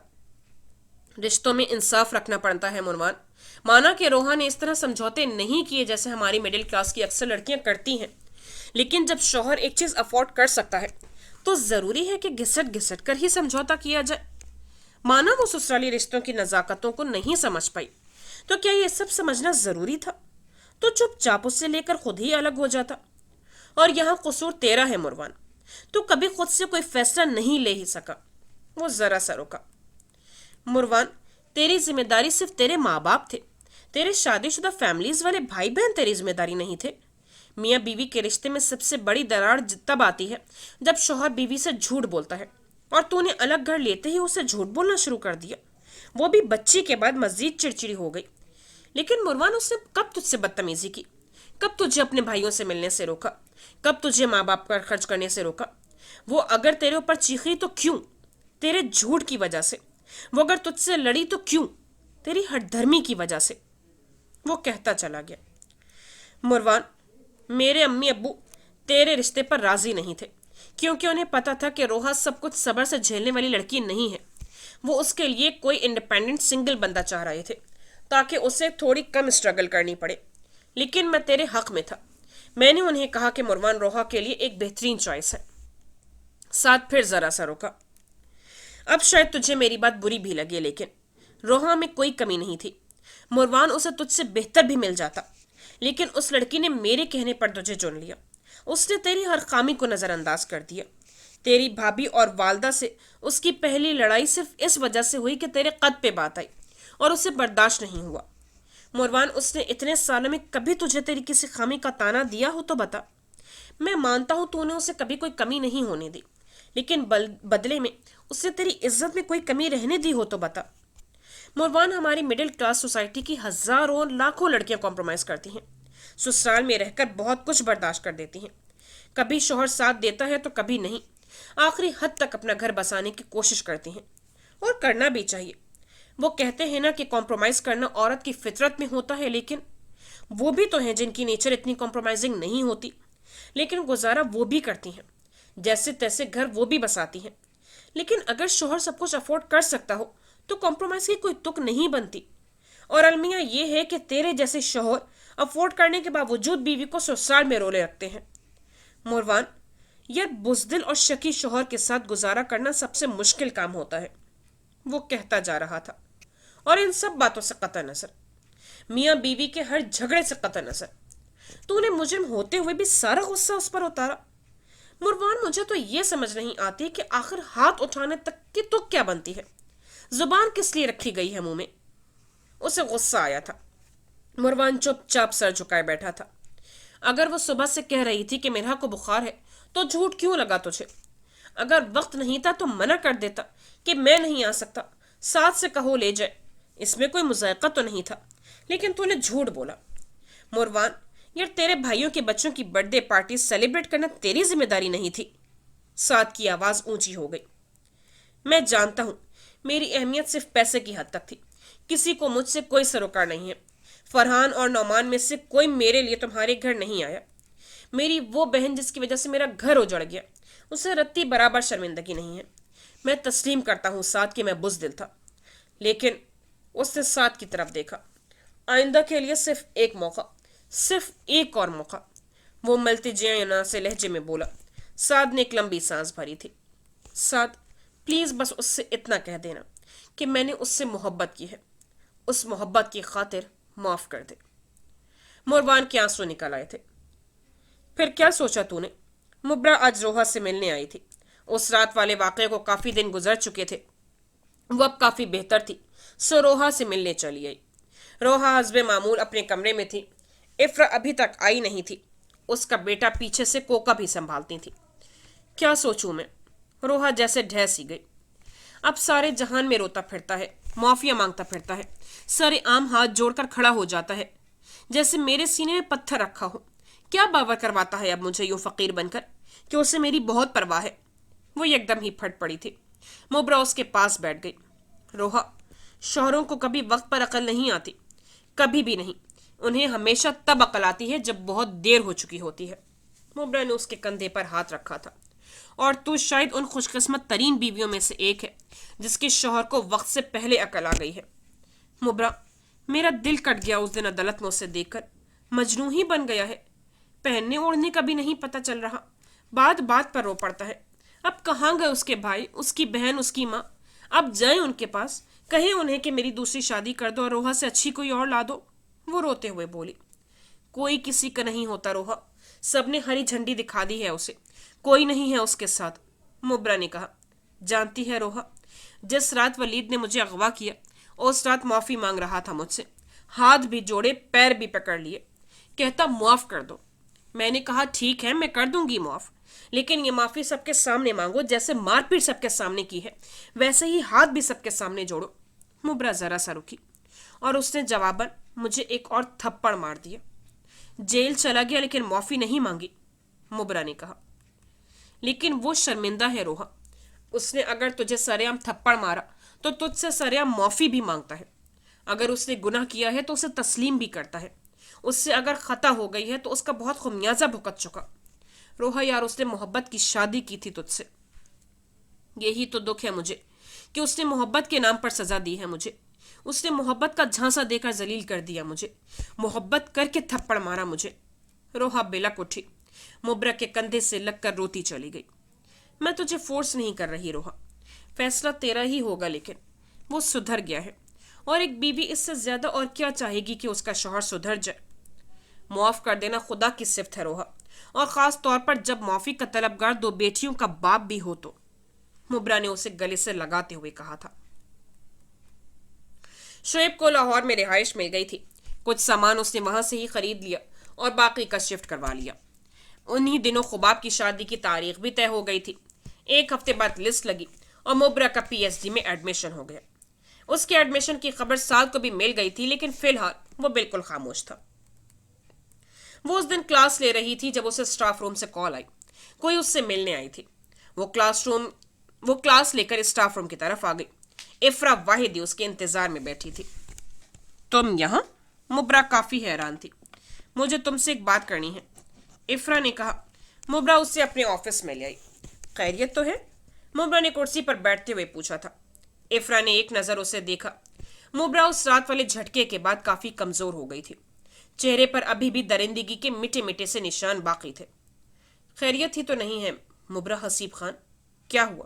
[SPEAKER 1] رشتوں میں انصاف رکھنا پڑتا ہے مروان۔ مانا کہ روحا نے اس طرح سمجھوتے نہیں کیے جیسے ہماری مڈل کلاس کی اکثر لڑکیاں کرتی ہیں، لیکن جب شوہر ایک چیز افورڈ کر سکتا ہے تو ضروری ہے کہ گھسٹ گھسٹ کر ہی سمجھوتا کیا جائے۔ مانا وہ سسرالی رشتوں کی نزاکتوں کو نہیں سمجھ پائی، تو کیا یہ سب سمجھنا ضروری تھا؟ تو چپ چاپ اس سے لے کر خود ہی الگ ہو جاتا۔ اور یہاں قصور تیرا ہے مروان، تو کبھی خود سے کوئی فیصلہ نہیں لے ہی سکا۔ وہ ذرا سا رکا۔ مروان، تیری ذمہ داری صرف تیرے ماں باپ تھے، تیرے شادی شدہ فیملیز والے بھائی بہن تیری ذمہ داری نہیں تھے۔ میاں بیوی کے رشتے میں سب سے بڑی دراڑ تب آتی ہے جب شوہر بیوی سے جھوٹ بولتا ہے، اور تو نے الگ گھر لیتے ہی اسے جھوٹ بولنا شروع کر دیا، وہ بھی بچی کے بعد مزید چڑچڑی ہو گئی۔ لیکن مروان، اس نے کب تجھ سے بدتمیزی کی؟ کب تجھے اپنے بھائیوں سے ملنے سے روکا؟ کب تجھے ماں باپ پر خرچ کرنے سے روکا؟ وہ اگر تیرے اوپر چیخی تو کیوں؟ تیرے جھوٹ کی وجہ سے۔ وہ اگر تجھ سے لڑی تو کیوں؟ تیری ہٹ دھرمی کی وجہ سے۔ وہ کہتا چلا گیا، مروان، میرے امی ابو تیرے رشتے پر راضی نہیں تھے، کیونکہ انہیں پتا تھا کہ روحا سب کچھ صبر سے جھیلنے والی لڑکی نہیں ہے۔ وہ اس کے لیے کوئی انڈیپینڈنٹ سنگل بندہ چاہ رہے تھے تاکہ اسے تھوڑی کم اسٹرگل کرنی پڑے۔ لیکن میں تیرے حق میں تھا۔ میں نے انہیں کہا کہ مروان روحا کے لیے ایک بہترین چوائس ہے۔ ساتھ پھر ذرا سا روکا۔ اب شاید تجھے میری بات بری بھی لگے، لیکن روحا میں کوئی کمی نہیں تھی۔ مروان، اسے تجھ سے بہتر بھی مل جاتا، لیکن اس لڑکی نے میرے کہنے پر تجھے چن لیا۔ اس نے تیری ہر خامی کو نظر انداز کر دیا۔ تیری بھابھی اور والدہ سے اس کی پہلی لڑائی صرف اس وجہ سے ہوئی کہ تیرے قد پہ بات آئی اور اسے برداشت نہیں ہوا۔ مروان، اس نے اتنے سالوں میں کبھی تجھے تیری کسی خامی کا تانا دیا ہو تو بتا۔ میں مانتا ہوں تو نے اسے کبھی کوئی کمی نہیں ہونے دی، لیکن بدلے میں اس نے تیری عزت میں کوئی کمی رہنے دی ہو تو بتا۔ مروان، ہماری مڈل کلاس سوسائٹی کی ہزاروں لاکھوں لڑکیاں کمپرومائز کرتی ہیں، سسرال میں رہ کر بہت کچھ برداشت کر دیتی ہیں، کبھی شوہر ساتھ دیتا ہے تو کبھی نہیں، آخری حد تک اپنا گھر بسانے کی کوشش کرتی ہیں، اور کرنا بھی چاہیے۔ وہ کہتے ہیں نا کہ کمپرومائز کرنا عورت کی فطرت میں ہوتا ہے، لیکن وہ بھی تو ہیں جن کی نیچر اتنی کمپرومائزنگ نہیں ہوتی، لیکن گزارا وہ بھی کرتی ہیں، جیسے تیسے گھر وہ بھی بساتی ہیں۔ لیکن اگر شوہر سب کچھ افورڈ کر سکتا ہو تو کمپرومائز کی کوئی تک نہیں بنتی۔ اور المیہ یہ ہے کہ تیرے جیسے شوہر افورڈ کرنے کے باوجود بیوی کو سسرال میں رولے رکھتے ہیں۔ مروان، یہ بزدل اور شکی شوہر کے ساتھ گزارا کرنا سب سے مشکل کام ہوتا ہے۔ وہ کہتا جا رہا تھا، اور ان سب باتوں سے قطع نظر، میاں بیوی کے ہر جھگڑے سے قطع نظر، تو نے مجرم ہوتے ہوئے بھی سارا غصہ اس پر اتارا۔ مروان، مجھے تو یہ سمجھ نہیں آتی کہ آخر ہاتھ اٹھانے تک کی تو کیا بنتی ہے، زبان کس لیے رکھی گئی ہے منہ میں؟ اسے غصہ آیا تھا۔ مروان چپ چاپ سر جھکائے بیٹھا تھا۔ اگر وہ صبح سے کہہ رہی تھی کہ میرا کو بخار ہے تو جھوٹ کیوں لگا تجھے؟ اگر وقت نہیں تھا تو منع کر دیتا کہ میں نہیں آ سکتا، ساتھ سے کہو لے جائے، اس میں کوئی مذائقہ تو نہیں تھا، لیکن تو نے جھوٹ بولا۔ مروان، یار تیرے بھائیوں کے بچوں کی برتھ ڈے پارٹی سیلیبریٹ کرنا تیری ذمہ داری نہیں تھی؟ ساتھ کی آواز اونچی ہو گئی۔ میں جانتا ہوں میری اہمیت صرف پیسے کی حد تک تھی، کسی کو مجھ سے کوئی سروکار نہیں ہے۔ فرحان اور نعمان میں سے کوئی میرے لیے تمہارے گھر نہیں آیا۔ میری وہ بہن جس کی وجہ سے میرا گھر اجڑ گیا، اسے رتی برابر شرمندگی نہیں ہے۔ میں تسلیم کرتا ہوں ساتھ کہ میں بزدل تھا، لیکن اس نے ساتھ کی طرف دیکھا۔ آئندہ کے لیے صرف ایک موقع، صرف ایک اور موقع، وہ ملتجینا سے لہجے میں بولا۔ سعد نے ایک لمبی سانس بھری تھی۔ سعد، پلیز بس اس سے اتنا کہہ دینا کہ میں نے اس سے محبت کی ہے، اس محبت کی خاطر معاف کر دے۔ مروان کے آنسو نکل آئے تھے۔ پھر کیا سوچا تو نے؟ مبرا آج روحا سے ملنے آئی تھی۔ اس رات والے واقعے کو کافی دن گزر چکے تھے، وہ اب کافی بہتر تھی، سو روحا سے ملنے چلی آئی۔ روحا حسب معمول اپنے کمرے میں تھی، افرا ابھی تک آئی نہیں تھی، اس کا بیٹا پیچھے سے کوکا بھی سنبھالتی تھی۔ کیا سوچوں میں؟ روحا جیسے ڈھہ سی گئی۔ اب سارے جہان میں روتا پھرتا ہے، معافیا مانگتا پھرتا ہے، سارے عام ہاتھ جوڑ کر کھڑا ہو جاتا ہے، جیسے میرے سینے میں پتھر رکھا ہو۔ کیا باور کرواتا ہے اب مجھے یوں فقیر بن کر کہ اسے میری بہت پرواہ ہے؟ وہ یک دم ہی پھٹ پڑی تھی۔ مبرا اس کے پاس بیٹھ گئی۔ روحا، شوہروں کو کبھی وقت پر عقل نہیں آتی، کبھی بھی نہیں، انہیں ہمیشہ تب عقل آتی ہے جب بہت دیر ہو چکی ہوتی ہے۔ مبرا نے اس کے کندھے پر ہاتھ رکھا تھا۔ اور تو شاید ان خوش قسمت ترین بیویوں میں سے ایک ہے جس کے شوہر کو وقت سے پہلے عقل آ گئی ہے۔ مبرا، میرا دل کٹ گیا اس دن عدالت میں اسے دیکھ کر، مجنوں ہی بن گیا ہے، پہننے اوڑھنے کا بھی نہیں پتہ چل رہا، بات بات پر رو پڑتا ہے۔ اب کہاں گئے اس کے بھائی، اس کی بہن، اس کی ماں؟ اب جائیں ان کے پاس، کہیں انہیں کہ میری دوسری شادی کر دو اور روحا سے اچھی کوئی اور لا دو۔ وہ روتے ہوئے بولی، کوئی کسی کا نہیں ہوتا روحا، سب نے ہری جھنڈی دکھا دی ہے اسے، کوئی نہیں ہے اس کے ساتھ۔ مبرا نے کہا، جانتی ہے روحا، جس رات ولید نے مجھے اغوا کیا، اس رات معافی مانگ رہا تھا مجھ سے، ہاتھ بھی جوڑے، پیر بھی پکڑ لیے، کہتا معاف کر دو۔ میں نے کہا ٹھیک ہے، میں کر دوں گی معاف، لیکن یہ معافی سب کے سامنے مانگو، جیسے مار پیٹ سب کے سامنے کی ہے ویسے ہی ہاتھ بھی سب کے سامنے جوڑو۔ مبرا ذرا سا رکی اور اس نے جواباً مجھے ایک اور تھپڑ مار دیا۔ جیل چلا گیا لیکن معافی نہیں مانگی، مبرا نے کہا۔ لیکن وہ شرمندہ ہے روحا، اس نے اگر تجھے سرعام تھپڑ مارا تو تجھ سے سرعام معافی بھی مانگتا ہے، اگر اس نے گناہ کیا ہے تو اسے تسلیم بھی کرتا ہے، اس سے اگر خطا ہو گئی ہے تو اس کا بہت خمیازہ بھگت چکا۔ روحا یار، اس نے محبت کی شادی کی تھی تجھ سے، یہی تو دکھ ہے مجھے کہ اس نے محبت کے نام پر سزا دی ہے مجھے، اس نے محبت کا جھانسا دے کر ذلیل کر دیا مجھے، محبت کر کے تھپڑ مارا مجھے۔ روحا بلک اٹھی، مبرا کے کندھے سے لگ کر روتی چلی گئی۔ میں تجھے فورس نہیں کر رہی روحا، فیصلہ تیرا ہی ہوگا، لیکن وہ سدھر گیا ہے، اور ایک بیوی اس سے زیادہ اور کیا چاہے گی کہ اس کا شوہر سدھر جائے۔ معاف کر دینا خدا کی صفت ہے روحا، اور خاص طور پر جب معافی کا طلبگار دو بیٹیوں کا باپ بھی ہو تو، مبرا نے اسے گلے سے لگاتے ہوئے کہا تھا۔ شعیب کو لاہور میں رہائش مل گئی تھی، کچھ سامان اس نے وہاں سے ہی خرید لیا اور باقی کا شفٹ کروا لیا۔ انہی دنوں خباب کی شادی کی تاریخ بھی طے ہو گئی تھی۔ ایک ہفتے بعد لسٹ لگی اور مبرا کا پی ایچ ڈی میں ایڈمیشن ہو گیا۔ اس کے ایڈمیشن کی خبر سعد کو بھی مل گئی تھی، لیکن فی الحال وہ بالکل خاموش تھا۔ وہ اس دن کلاس لے رہی تھی جب اسے اسٹاف روم سے کال آئی، کوئی اس سے ملنے آئی تھی۔ وہ کلاس لے کر اسٹاف روم کی طرف آ گئی۔ افرا واحدی اس کے انتظار میں بیٹھی تھی۔ تم یہاں؟ مبرا کافی حیران تھی۔ مجھے تم سے ایک بات کرنی ہے، افرا نے کہا۔ مبرا اس سے اپنے آفس میں لے آئی۔ خیریت تو ہے؟ مبرا نے کرسی پر بیٹھتے ہوئے پوچھا تھا۔ افرا نے ایک نظر اسے دیکھا۔ مبرا اس رات والے جھٹکے کے بعد کافی کمزور ہو گئی تھی، چہرے پر ابھی بھی درندگی کے مٹے مٹے سے نشان باقی تھے۔ خیریت ہی تو نہیں ہے مبرا حسیب خان، کیا ہوا؟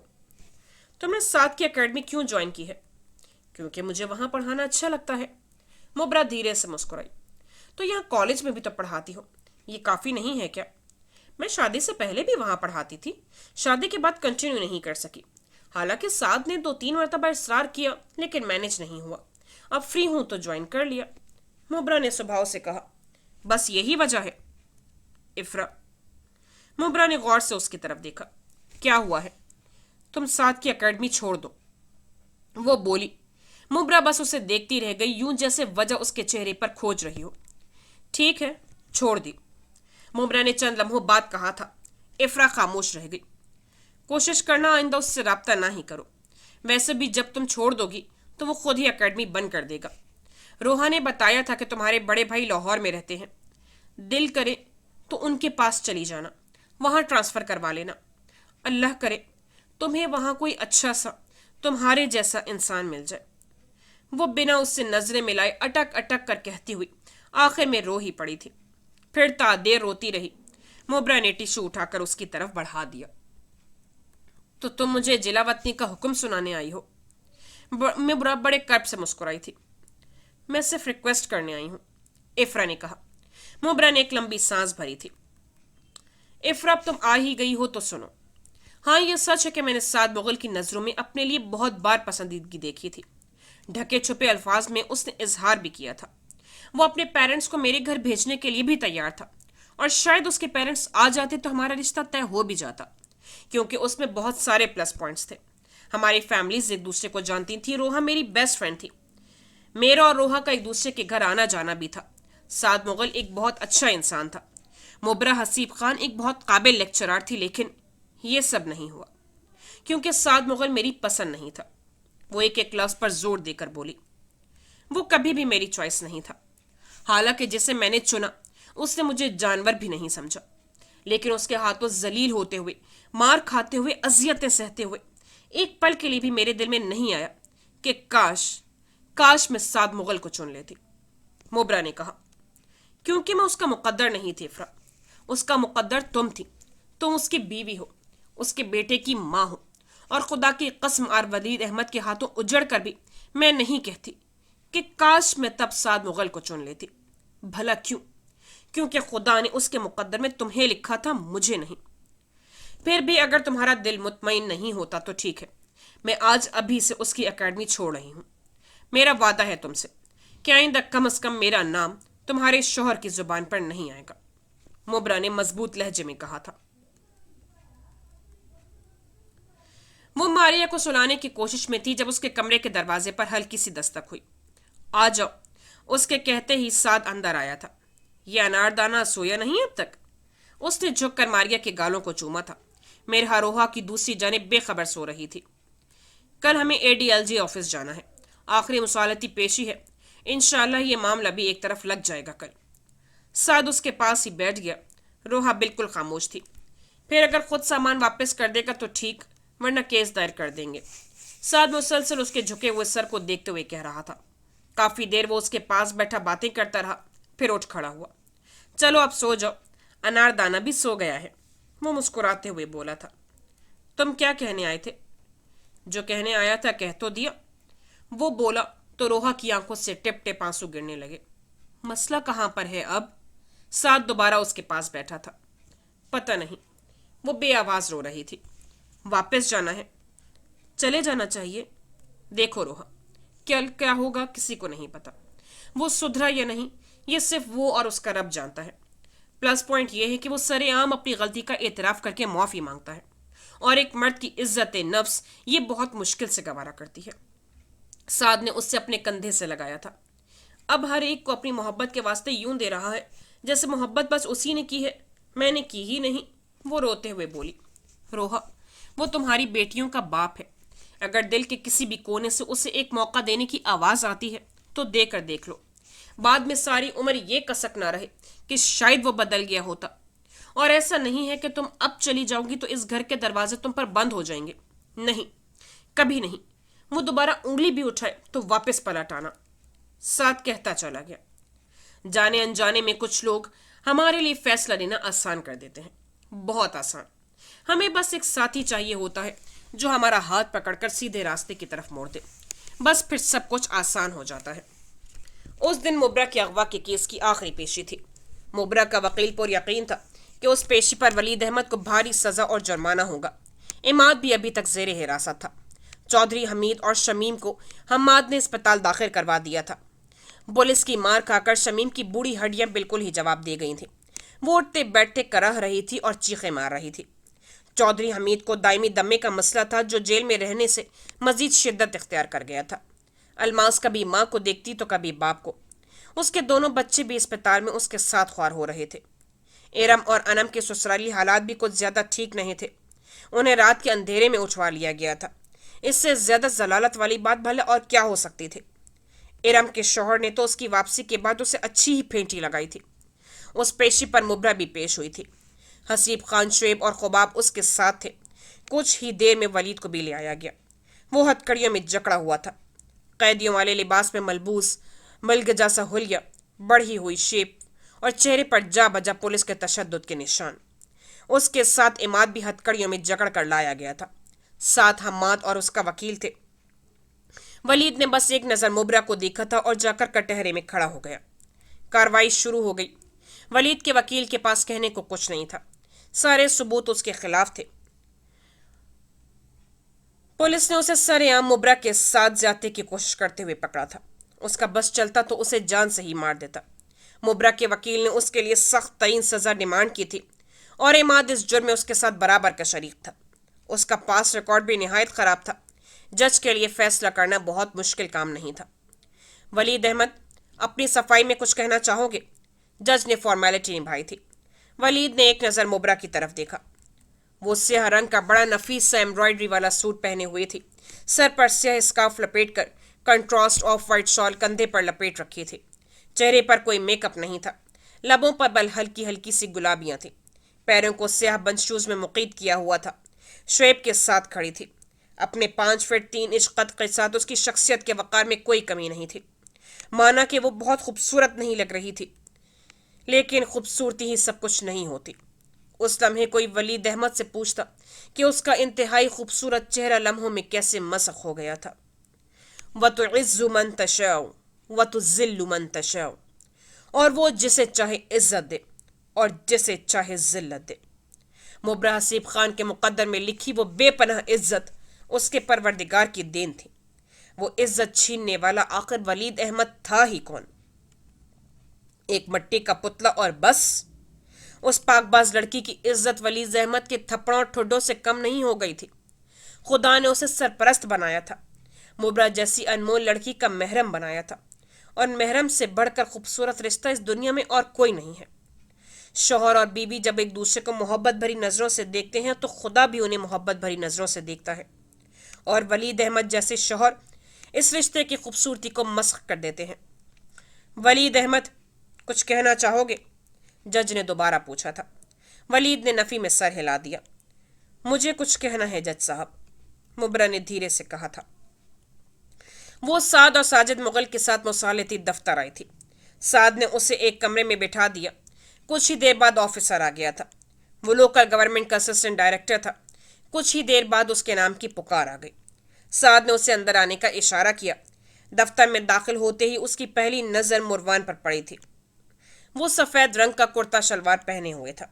[SPEAKER 1] تم نے سعد کی اکیڈمی کیوں جوائن کی ہے؟ کیونکہ مجھے وہاں پڑھانا اچھا لگتا ہے، مبرا دھیرے سے مسکرائی۔ تو یہاں کالج میں بھی تو پڑھاتی ہو، یہ کافی نہیں ہے کیا؟ میں شادی سے پہلے بھی وہاں پڑھاتی تھی، شادی کے بعد کنٹینیو نہیں کر سکی، حالانکہ سعد نے 2-3 مرتبہ اصرار کیا لیکن مینج نہیں ہوا، اب فری ہوں تو جوائن کر لیا، مبرا نے سبھاؤ سے کہا۔ بس یہی وجہ ہے؟ افرا، مبرا نے غور سے اس کی طرف دیکھا۔ کیا ہوا ہے؟ تم سعد کی اکیڈمی چھوڑ دو، وہ بولی۔ مبرا بس اسے دیکھتی رہ گئی، یوں جیسے وجہ اس کے چہرے پر کھوج رہی ہو۔ ٹھیک ہے، چھوڑ دی، مبرا نے چند لمحوں بعد کہا تھا۔ افرا خاموش رہ گئی۔ کوشش کرنا آئندہ اس سے رابطہ نہ ہی کرو، ویسے بھی جب تم چھوڑ دو گی تو وہ خود ہی اکیڈمی بند کر دے گا۔ روحا نے بتایا تھا کہ تمہارے بڑے بھائی لاہور میں رہتے ہیں، دل کرے تو ان کے پاس چلی جانا، وہاں ٹرانسفر کروا لینا، اللہ کرے تمہیں وہاں کوئی اچھا سا تمہارے جیسا انسان مل جائے۔ وہ بنا اس سے نظریں ملائے اٹک اٹک کر کہتی ہوئی آخر میں رو ہی پڑی تھی، پھر تا دیر روتی رہی۔ مبرا نے ٹیشو اٹھا کر اس کی طرف بڑھا دیا۔ تو تم مجھے جلا وطنی کا حکم سنانے آئی ہو؟ مبرا بڑے کرب سے مسکرائی تھی۔ میں صرف ریکویسٹ کرنے آئی ہوں، افرا نے کہا۔ مبرا نے ایک لمبی سانس بھری تھی۔ افرا، اب تم آ ہی گئی ہو تو سنو۔ ہاں، یہ سچ ہے کہ میں نے سعد مغل کی نظروں میں اپنے لیے بہت بار پسندیدگی دیکھی تھی، ڈھکے چھپے الفاظ میں اس نے اظہار بھی کیا تھا۔ وہ اپنے پیرنٹس کو میرے گھر بھیجنے کے لیے بھی تیار تھا، اور شاید اس کے پیرنٹس آ جاتے تو ہمارا رشتہ طے ہو بھی جاتا، کیونکہ اس میں بہت سارے پلس پوائنٹس تھے۔ ہماری فیملیز ایک دوسرے کو جانتی تھی، روحا میری بیسٹ فرینڈ تھی، میرا اور روحا کا ایک دوسرے کے گھر آنا جانا بھی تھا۔ سعد مغل ایک بہت اچھا انسان تھا، مبرا حسیب خان ایک بہت قابل لیکچرار تھی، لیکن یہ سب نہیں ہوا کیونکہ سعد مغل میری پسند نہیں تھا۔ وہ ایک لفظ پر زور دے کر بولی۔ وہ کبھی بھی میری چوائس نہیں تھا، حالانکہ جسے میں نے چنا اس نے مجھے جانور بھی نہیں سمجھا، لیکن اس کے ہاتھوں ذلیل ہوتے ہوئے، مار کھاتے ہوئے، اذیتیں سہتے ہوئے ایک پل کے لیے بھی میرے دل میں نہیں آیا کہ کاش میں سعد مغل کو چن لیتی، مبرا نے کہا۔ کیونکہ میں اس کا مقدر نہیں تھی افرا، اس کا مقدر تم تھی، تم اس کی بیوی ہو، اس کے بیٹے کی ماں ہو، اور خدا کی قسم ولید احمد کے ہاتھوں اجڑ کر بھی میں نہیں کہتی کہ کاش میں تب سعد مغل کو چن لیتی. بھلا کیوں؟ کیونکہ خدا نے اس کے مقدر میں تمہیں لکھا تھا، مجھے نہیں. پھر بھی اگر تمہارا دل مطمئن نہیں ہوتا تو ٹھیک ہے، میں آج ابھی سے اس کی اکیڈمی چھوڑ رہی ہوں. میرا وعدہ ہے تم سے کہ آئندہ کم از کم میرا نام تمہارے شوہر کی زبان پر نہیں آئے گا، مبرا نے مضبوط لہجے میں کہا تھا. وہ ماریا کو سلانے کی کوشش میں تھی جب اس کے کمرے کے دروازے پر ہلکی سی دستک ہوئی. آ جاؤ، اس کے کہتے ہی سعد اندر آیا تھا. یہ اناردانہ سویا نہیں اب تک؟ اس نے جھک کر ماریا کے گالوں کو چوما تھا. میرا روحا کی دوسری جانب بے خبر سو رہی تھی. کل ہمیں ADLG آفس جانا ہے، آخری مصالحتی پیشی ہے. انشاءاللہ یہ معاملہ بھی ایک طرف لگ جائے گا کل. سعد اس کے پاس ہی بیٹھ گیا. روحا بالکل خاموش تھی. پھر اگر خود سامان واپس کر دے گا تو ٹھیک، ورنہ کیس دائر کر دیں گے. سعد مسلسل اس کے جھکے ہوئے سر کو دیکھتے ہوئے کہہ رہا تھا. کافی دیر وہ اس کے پاس بیٹھا باتیں کرتا رہا، پھر اٹھ کھڑا ہوا. چلو اب سو جاؤ، اناردانہ بھی سو گیا ہے، وہ مسکراتے ہوئے بولا تھا. تم کیا کہنے آئے تھے؟ جو کہنے آیا تھا کہہ تو دیا، وہ بولا تو روحا کی آنکھوں سے ٹپ ٹپ آنسو گرنے لگے. مسئلہ کہاں پر ہے اب؟ سعد دوبارہ اس کے پاس بیٹھا تھا. پتہ نہیں، وہ بے آواز رو رہی تھی. واپس جانا ہے، چلے جانا چاہیے. دیکھو روحا، کل کیا ہوگا کسی کو نہیں پتا. وہ سدھرا یا نہیں یہ صرف وہ اور اس کا رب جانتا ہے. پلس پوائنٹ یہ ہے کہ وہ سرے عام اپنی غلطی کا اعتراف کر کے معافی مانگتا ہے، اور ایک مرد کی عزت نفس یہ بہت مشکل سے گوارا کرتی ہے. سعد نے اس سے اپنے کندھے سے لگایا تھا. اب ہر ایک کو اپنی محبت کے واسطے یوں دے رہا ہے جیسے محبت بس اسی نے کی ہے، میں نے کی ہی نہیں. وہ روتے ہوئے بولی. روحا، وہ تمہاری بیٹیوں کا باپ ہے. اگر دل کے کسی بھی کونے سے اسے ایک موقع دینے کی آواز آتی ہے تو دے کر دیکھ لو. بعد میں ساری عمر یہ کسک نہ رہے کہ شاید وہ بدل گیا ہوتا. اور ایسا نہیں ہے کہ تم اب چلی جاؤ گی تو اس گھر کے دروازے تم پر بند ہو جائیں گے. نہیں، کبھی نہیں. وہ دوبارہ انگلی بھی اٹھائے تو واپس پلٹ آنا. ساتھ کہتا چلا گیا. جانے انجانے میں کچھ لوگ ہمارے لیے فیصلہ لینا آسان کر دیتے ہیں، بہت آسان. ہمیں بس ایک ساتھی چاہیے ہوتا ہے جو ہمارا ہاتھ پکڑ کر سیدھے راستے کی طرف موڑ دے. بس پھر سب کچھ آسان ہو جاتا ہے. اس دن مبرا کے اغوا کے کیس کی آخری پیشی تھی. مبرا کا وکیل پر یقین تھا کہ اس پیشی پر ولید احمد کو بھاری سزا اور جرمانہ ہوگا. عماد بھی ابھی تک زیر حراست تھا. چودھری حمید اور شمیم کو حماد نے اسپتال داخل کروا دیا تھا. پولیس کی مار کھا کر شمیم کی بوڑھی ہڈیاں بالکل ہی جواب دے گئی تھیں. وہ اٹھتے بیٹھتے کرہ رہی تھی اور چیخیں مار رہی تھی. چودھری حمید کو دائمی دمے کا مسئلہ تھا جو جیل میں رہنے سے مزید شدت اختیار کر گیا تھا. الماس کبھی ماں کو دیکھتی تو کبھی باپ کو. اس کے دونوں بچے بھی اسپتال میں اس کے ساتھ خوار ہو رہے تھے. ارم اور انم کے سسرالی حالات بھی کچھ زیادہ ٹھیک نہیں تھے. انہیں رات کے اندھیرے میں اٹھوا لیا گیا تھا. اس سے زیادہ ضلالت والی بات بھلا اور کیا ہو سکتی تھی؟ ارم کے شوہر نے تو اس کی واپسی کے بعد اسے اچھی ہی پھینٹی لگائی تھی. اس پیشی پر مبرا بھی پیش ہوئی تھی. حسیب خان، شعیب اور خباب اس کے ساتھ تھے. کچھ ہی دیر میں ولید کو بھی لے آیا گیا. وہ ہتکڑیوں میں جکڑا ہوا تھا، قیدیوں والے لباس میں ملبوس، ملگجا سا حلیہ، بڑھی ہوئی شیپ اور چہرے پر جا بجا پولیس کے تشدد کے نشان. اس کے ساتھ عماد بھی ہتکڑیوں میں جکڑ کر لایا گیا تھا. ساتھ حماد اور اس کا وکیل تھے. ولید نے بس ایک نظر مبرا کو دیکھا تھا اور جا کر کٹہرے میں کھڑا ہو گیا. کاروائی شروع ہو گئی. ولید کے وکیل کے پاس کہنے کو کچھ نہیں تھا. سارے ثبوت اس کے خلاف تھے. پولیس نے اسے سر عام مبرا کے ساتھ زیادتی کی کوشش کرتے ہوئے پکڑا تھا. اس کا بس چلتا تو اسے جان سے ہی مار دیتا. مبرا کے وکیل نے اس کے لیے سخت ترین سزا ڈیمانڈ کی تھی اور عماد اس جرم میں اس کے ساتھ برابر کا شریک تھا. اس کا پاس ریکارڈ بھی نہایت خراب تھا. جج کے لیے فیصلہ کرنا بہت مشکل کام نہیں تھا. ولید احمد، اپنی صفائی میں کچھ کہنا چاہو گے؟ جج نے فارمیلٹی نبھائی تھی. ولید نے ایک نظر مبرا کی طرف دیکھا. وہ سیاہ رنگ کا بڑا نفیس سا ایمبرائڈری والا سوٹ پہنے ہوئے تھی. سر پر سیاہ اسکارف لپیٹ کر کنٹراسٹ آف وائٹ شال کندھے پر لپیٹ رکھی تھی. چہرے پر کوئی میک اپ نہیں تھا. لبوں پر بل ہلکی ہلکی سی گلابیاں تھیں. پیروں کو سیاہ بند شوز میں مقید کیا ہوا تھا. شعیب کے ساتھ کھڑی تھی. اپنے 5 فٹ 3 انچ قد کے ساتھ اس کی شخصیت کے وقار میں کوئی کمی نہیں تھی. مانا کہ وہ بہت خوبصورت نہیں لگ رہی تھی، لیکن خوبصورتی ہی سب کچھ نہیں ہوتی. اس لمحے کوئی ولید احمد سے پوچھتا کہ اس کا انتہائی خوبصورت چہرہ لمحوں میں کیسے مسخ ہو گیا تھا. وَتُعِزُّ مَن تَشَاءُ وَتُذِلُّ مَن تَشَاءُ، اور وہ جسے چاہے عزت دے اور جسے چاہے ذلت دے۔ مبرہ حسیب خان کے مقدر میں لکھی وہ بے پناہ عزت اس کے پروردگار کی دین تھی۔ وہ عزت چھیننے والا آخر ولید احمد تھا ہی کون؟ ایک مٹی کا پتلا اور بس۔ اس پاک باز لڑکی کی عزت ولید احمد کے تھپڑوں اور ٹھڈوں سے کم نہیں ہو گئی تھی۔ خدا نے اسے سرپرست بنایا تھا، مبرہ جیسی انمول لڑکی کا محرم بنایا تھا، اور محرم سے بڑھ کر خوبصورت رشتہ اس دنیا میں اور کوئی نہیں ہے۔ شوہر اور بیوی جب ایک دوسرے کو محبت بھری نظروں سے دیکھتے ہیں تو خدا بھی انہیں محبت بھری نظروں سے دیکھتا ہے، اور ولید احمد جیسے شوہر اس رشتے کی خوبصورتی کو مسخ کر دیتے ہیں۔ ولید احمد، کچھ کہنا چاہو گے؟ جج نے دوبارہ پوچھا تھا۔ ولید نے نفی میں سر ہلا دیا۔ مجھے کچھ کہنا ہے جج صاحب، مبرہ نے دھیرے سے کہا تھا۔ وہ سعد اور ساجد مغل کے ساتھ مصالحتی دفتر آئی تھی۔ سعد نے اسے ایک کمرے میں بٹھا دیا۔ کچھ ہی دیر بعد آفیسر آ گیا تھا۔ وہ لوکل گورنمنٹ کا اسسٹنٹ ڈائریکٹر تھا۔ کچھ ہی دیر بعد اس کے نام کی پکار آ گئی۔ سعد نے اسے اندر آنے کا اشارہ کیا۔ دفتر میں داخل ہوتے ہی اس کی پہلی نظر مروان پر پڑی تھی۔ وہ سفید رنگ کا کرتا شلوار پہنے ہوئے تھا۔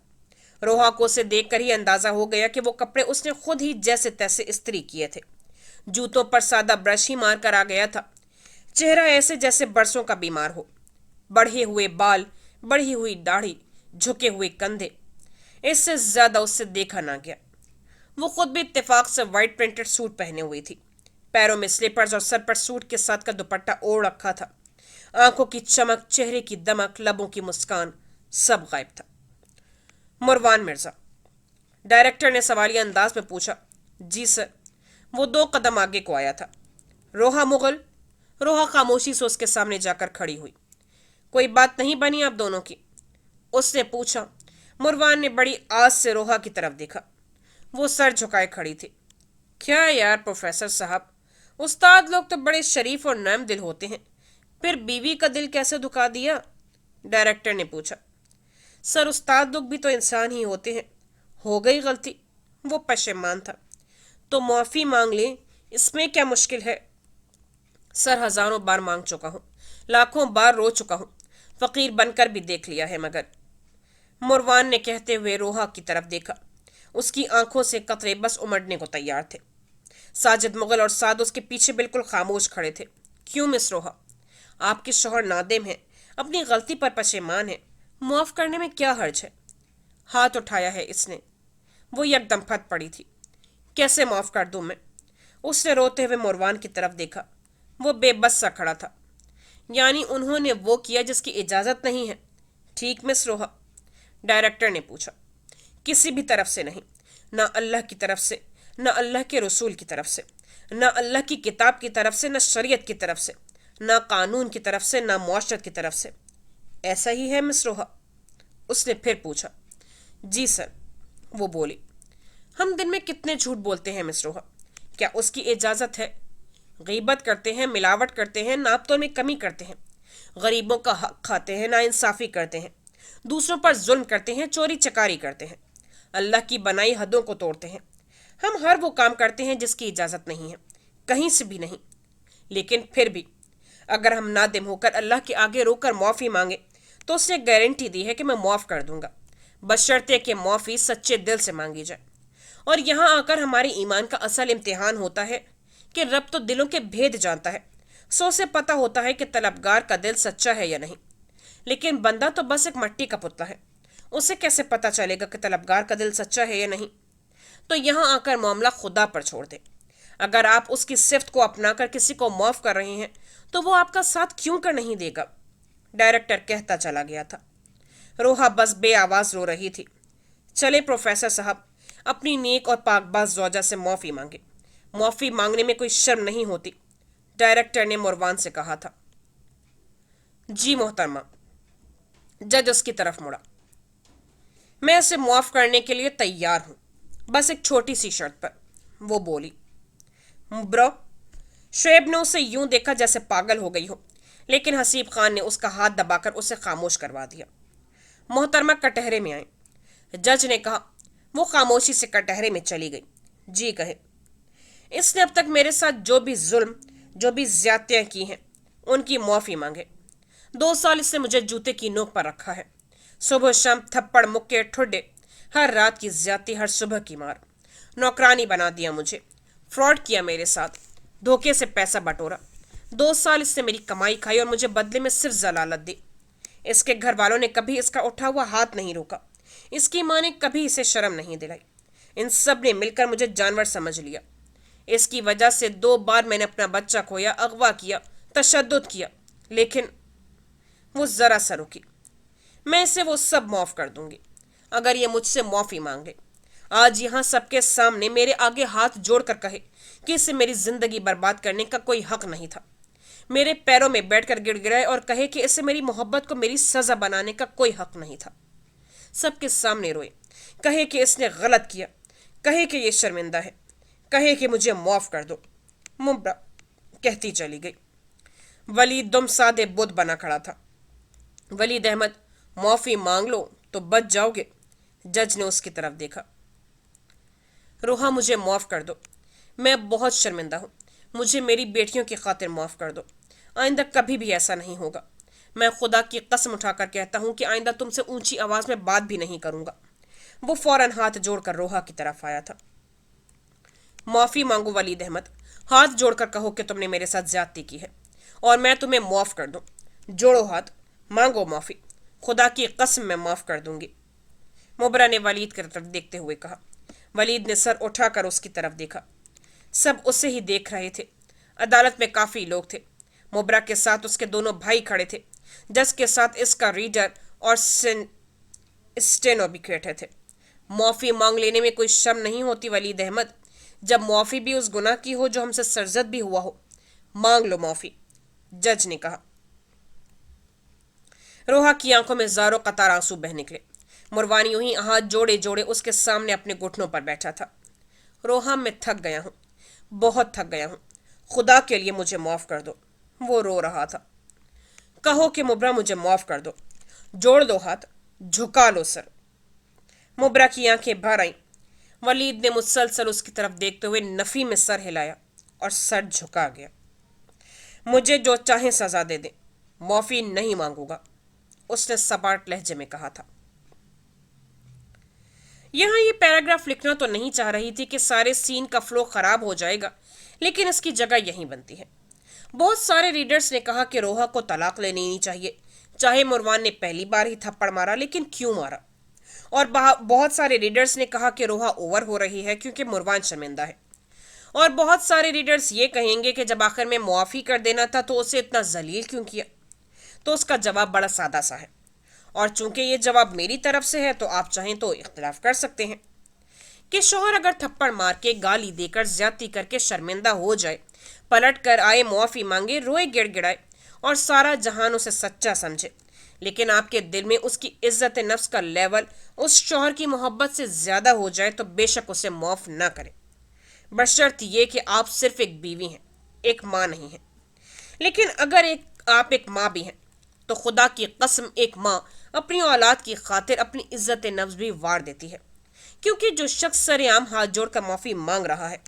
[SPEAKER 1] روحا کو اسے دیکھ کر ہی اندازہ ہو گیا کہ وہ کپڑے اس نے خود ہی جیسے تیسے استری کیے تھے۔ جوتوں پر سادہ برش ہی مار کر آ گیا تھا۔ چہرہ ایسے جیسے برسوں کا بیمار ہو، بڑھے ہوئے بال، بڑھی ہوئی داڑھی، جھکے ہوئے کندھے۔ اس سے زیادہ اس سے دیکھا نہ گیا۔ وہ خود بھی اتفاق سے وائٹ پرنٹڈ سوٹ پہنے ہوئی تھی۔ پیروں میں سلیپرز اور سر پر سوٹ کے ساتھ کا دوپٹہ اوڑھ رکھا تھا۔ آنکھوں کی چمک، چہرے کی دمک، لبوں کی مسکان، سب غائب تھا۔ مروان مرزا، ڈائریکٹر نے سوالیہ انداز میں پوچھا۔ جی سر۔ وہ 2 قدم آگے کو آیا تھا۔ روحا مغل؟ روحا خاموشی سے اس کے سامنے جا کر کھڑی ہوئی۔ کوئی بات نہیں بنی آپ دونوں کی؟ اس نے پوچھا۔ مروان نے بڑی آس سے روحا کی طرف دیکھا۔ وہ سر جھکائے کھڑی تھی۔ کیا یار پروفیسر صاحب، استاد لوگ تو بڑے شریف اور نرم دل ہوتے ہیں، پھر بیوی کا دل کیسے دکھا دیا؟ ڈائریکٹر نے پوچھا۔ سر استاد لوگ بھی تو انسان ہی ہوتے ہیں، ہو گئی غلطی، وہ پشیمان تھا، تو معافی مانگ لیں، اس میں کیا مشکل ہے؟ سر ہزاروں بار مانگ چکا ہوں، لاکھوں بار رو چکا ہوں، فقیر بن کر بھی دیکھ لیا ہے، مگر مروان نے کہتے ہوئے روحا کی طرف دیکھا۔ اس کی آنکھوں سے قطرے بس امڑنے کو تیار تھے۔ ساجد مغل اور سعد اس کے پیچھے بالکل خاموش کھڑے تھے۔ کیوں مس روحا؟ آپ کے شوہر نادم ہیں، اپنی غلطی پر پشیمان ہیں، معاف کرنے میں کیا حرج ہے؟ ہاتھ اٹھایا ہے اس نے۔ وہ یکدم پھٹ پڑی تھی۔ کیسے معاف کر دوں میں؟ اس نے روتے ہوئے مروان کی طرف دیکھا۔ وہ بے بس سا کھڑا تھا۔ یعنی انہوں نے وہ کیا جس کی اجازت نہیں ہے؟ ٹھیک مس روحا؟ ڈائریکٹر نے پوچھا۔ کسی بھی طرف سے نہیں، نہ اللہ کی طرف سے، نہ اللہ کے رسول کی طرف سے، نہ اللہ کی کتاب کی طرف سے، نہ شریعت کی طرف سے، نہ قانون کی طرف سے، نہ معاشرت کی طرف سے۔ ایسا ہی ہے مس روحا؟ اس نے پھر پوچھا۔ جی سر، وہ بولی۔ ہم دن میں کتنے جھوٹ بولتے ہیں مس روحا، کیا اس کی اجازت ہے؟ غیبت کرتے ہیں، ملاوٹ کرتے ہیں، ناپ تول میں کمی کرتے ہیں، غریبوں کا حق کھاتے ہیں، ناانصافی کرتے ہیں، دوسروں پر ظلم کرتے ہیں، چوری چکاری کرتے ہیں، اللہ کی بنائی حدوں کو توڑتے ہیں۔ ہم ہر وہ کام کرتے ہیں جس کی اجازت نہیں ہے، کہیں سے بھی نہیں۔ لیکن پھر بھی اگر ہم نادم ہو کر اللہ کے آگے رو کر معافی مانگے تو اس نے گارنٹی دی ہے کہ میں معاف کر دوں گا، بشرطے کہ معافی سچے دل سے مانگی جائے۔ اور یہاں آ کر ہمارے ایمان کا اصل امتحان ہوتا ہے کہ رب تو دلوں کے بھید جانتا ہے، سو سے پتہ ہوتا ہے کہ طلبگار کا دل سچا ہے یا نہیں۔ لیکن بندہ تو بس ایک مٹی کا پتلا ہے، اسے کیسے پتہ چلے گا کہ طلبگار کا دل سچا ہے یا نہیں؟ تو یہاں آ کر معاملہ خدا پر چھوڑ دے۔ اگر آپ اس کی صفت کو اپنا کر کسی کو معاف کر رہے ہیں تو وہ آپ کا ساتھ کیوں کر نہیں دے گا؟ ڈائریکٹر کہتا چلا گیا تھا۔ روحا بس بے آواز رو رہی تھی۔ چلے پروفیسر صاحب، اپنی نیک اور پاک باز زوجہ سے معافی مانگے، معافی مانگنے میں کوئی شرم نہیں ہوتی، ڈائریکٹر نے مروان سے کہا تھا۔ جی محترمہ۔ جج اس کی طرف مڑا۔ میں اسے معاف کرنے کے لیے تیار ہوں، بس ایک چھوٹی سی شرط پر، وہ بولی۔ برو، شعیب نے اسے یوں دیکھا جیسے پاگل ہو گئی ہو، لیکن حسیب خان نے اس کا ہاتھ دبا کر اسے خاموش کروا دیا۔ محترمہ کٹہرے میں آئیں، جج نے کہا۔ وہ خاموشی سے کٹہرے میں چلی گئی۔ جی کہے۔ اس نے اب تک میرے ساتھ جو بھی ظلم، जो भी ज्यादतियां की हैं उनकी माफी मांगे। 2 साल इसने मुझे जूते की नोक पर रखा है। सुबह शाम थप्पड़ मुक्के ठुड्डे, हर रात की ज्यादती, हर सुबह की मार। नौकरानी बना दिया मुझे, फ्रॉड किया मेरे साथ, धोखे से पैसा बटोरा। 2 साल इसने मेरी कमाई खाई और मुझे बदले में सिर्फ जलालत दी। इसके घर वालों ने कभी इसका उठा हुआ हाथ नहीं रोका। इसकी माँ ने कभी इसे शर्म नहीं दिलाई। इन सब ने मिलकर मुझे जानवर समझ लिया। इसकी वजह से 2 बार मैंने अपना बच्चा खोया, अगवा किया, तशद्दुद किया, लेकिन वो जरा सा रुकी। मैं इसे वो सब माफ कर दूंगी अगर ये मुझसे माफी मांग ले। आज यहाँ सबके सामने मेरे आगे हाथ जोड़कर कहे कि इसे मेरी जिंदगी बर्बाद करने का कोई हक नहीं था। मेरे पैरों में बैठकर गिड़गिड़ाए और कहे कि इसे मेरी मोहब्बत को मेरी सजा बनाने का कोई हक नहीं था। सबके सामने रोए, कहे कि इसने गलत किया, कहे कि ये शर्मिंदा है, कहे कि मुझे माफ कर दो। मुब्रा कहती चली गई। वलीद दुम सादे बुद्ध बना खड़ा था। वलीद अहमद, माफी मांग लो तो बच जाओगे। जज ने उसकी तरफ देखा। रोहा, मुझे माफ कर दो, मैं बहुत शर्मिंदा हूँ। मुझे मेरी बेटियों की खातिर माफ कर दो। आइंदा कभी भी ऐसा नहीं होगा। मैं खुदा की कसम उठाकर कहता हूँ कि आइंदा तुमसे ऊंची आवाज में बात भी नहीं करूंगा। वो फौरन हाथ जोड़कर रोहा की तरफ आया था। माफी मांगो वलीद अहमद, हाथ जोड़कर कहो कि तुमने मेरे साथ ज्यादती की है और मैं तुम्हें माफ कर दूं। जोड़ो हाथ, मांगो माफी। खुदा की कसम मैं माफ कर दूंगी। मुबरा ने वलीद की तरफ देखते हुए कहा। वलीद ने सर उठाकर उसकी तरफ देखा। सब उसे ही देख रहे थे। अदालत में काफी लोग थे। मुबरा के साथ उसके दोनों भाई खड़े थे। जज के साथ इसका रीडर और स्टेनो भी बैठे थे। माफी मांग लेने में कोई शर्म नहीं होती वलीद अहमद, जब माफी भी उस गुनाह की हो जो हमसे सरजद भी हुआ हो। मांग लो माफी, जज ने कहा। रोहा की आंखों में जारो कतार आंसू बह निकले। मुरवानी यूं ही हाथ जोड़े जोड़े उसके सामने अपने घुटनों पर बैठा था। रोहा, मैं थक गया हूं, बहुत थक गया हूं। खुदा के लिए मुझे माफ कर दो। वो रो रहा था। कहो कि मुबरा मुझे माफ कर दो। जोड़ दो हाथ, झुका लो सर। मुबरा की आंखें भर आईं। वलीद ने मुसलसल उसकी तरफ देखते हुए नफी में सर हिलाया और सर झुका गया। मुझे जो चाहे सजा दे दे, माफी नहीं मांगूंगा, उसने सपाट लहजे में कहा था। यहां ये पैराग्राफ लिखना तो नहीं चाह रही थी कि सारे सीन का फ्लो खराब हो जाएगा, लेकिन इसकी जगह यहीं बनती है। बहुत सारे रीडर्स ने कहा कि रोहा को तलाक लेनी नहीं चाहिए, चाहे मुरवान ने पहली बार ही थप्पड़ मारा, लेकिन क्यों मारा। और बहुत सारे रीडर्स ने कहा कि रोहा ओवर हो रही है क्योंकि मुरवान शर्मिंदा है। और बहुत सारे रीडर्स ये कहेंगे कि जब आखिर में मुआफी कर देना था तो उसे इतना जलील क्यों किया। तो उसका जवाब बड़ा सादा सा है, और चूंकि ये जवाब मेरी तरफ से है तो आप चाहें तो इख्तिलाफ कर सकते हैं कि शौहर अगर थप्पड़ मार के, गाली देकर, ज्यादती करके शर्मिंदा हो जाए, पलट कर आए, मुआफी मांगे, रोए गिड़गिड़ाए और सारा जहान उसे सच्चा समझे, लेकिन आपके दिल में उसकी इज्जत नफ्स का लेवल उस शौहर की मोहब्बत से ज्यादा हो जाए तो बेशक उसे माफ ना करें, बशर्त ये कि आप सिर्फ एक बीवी हैं, एक माँ नहीं हैं। लेकिन अगर आप एक माँ भी हैं तो खुदा की कसम एक माँ अपनी औलाद की खातिर अपनी इज्जत नफ्स भी वार देती है, क्योंकि जो शख्स सरेआम हाथ जोड़कर माफी मांग रहा है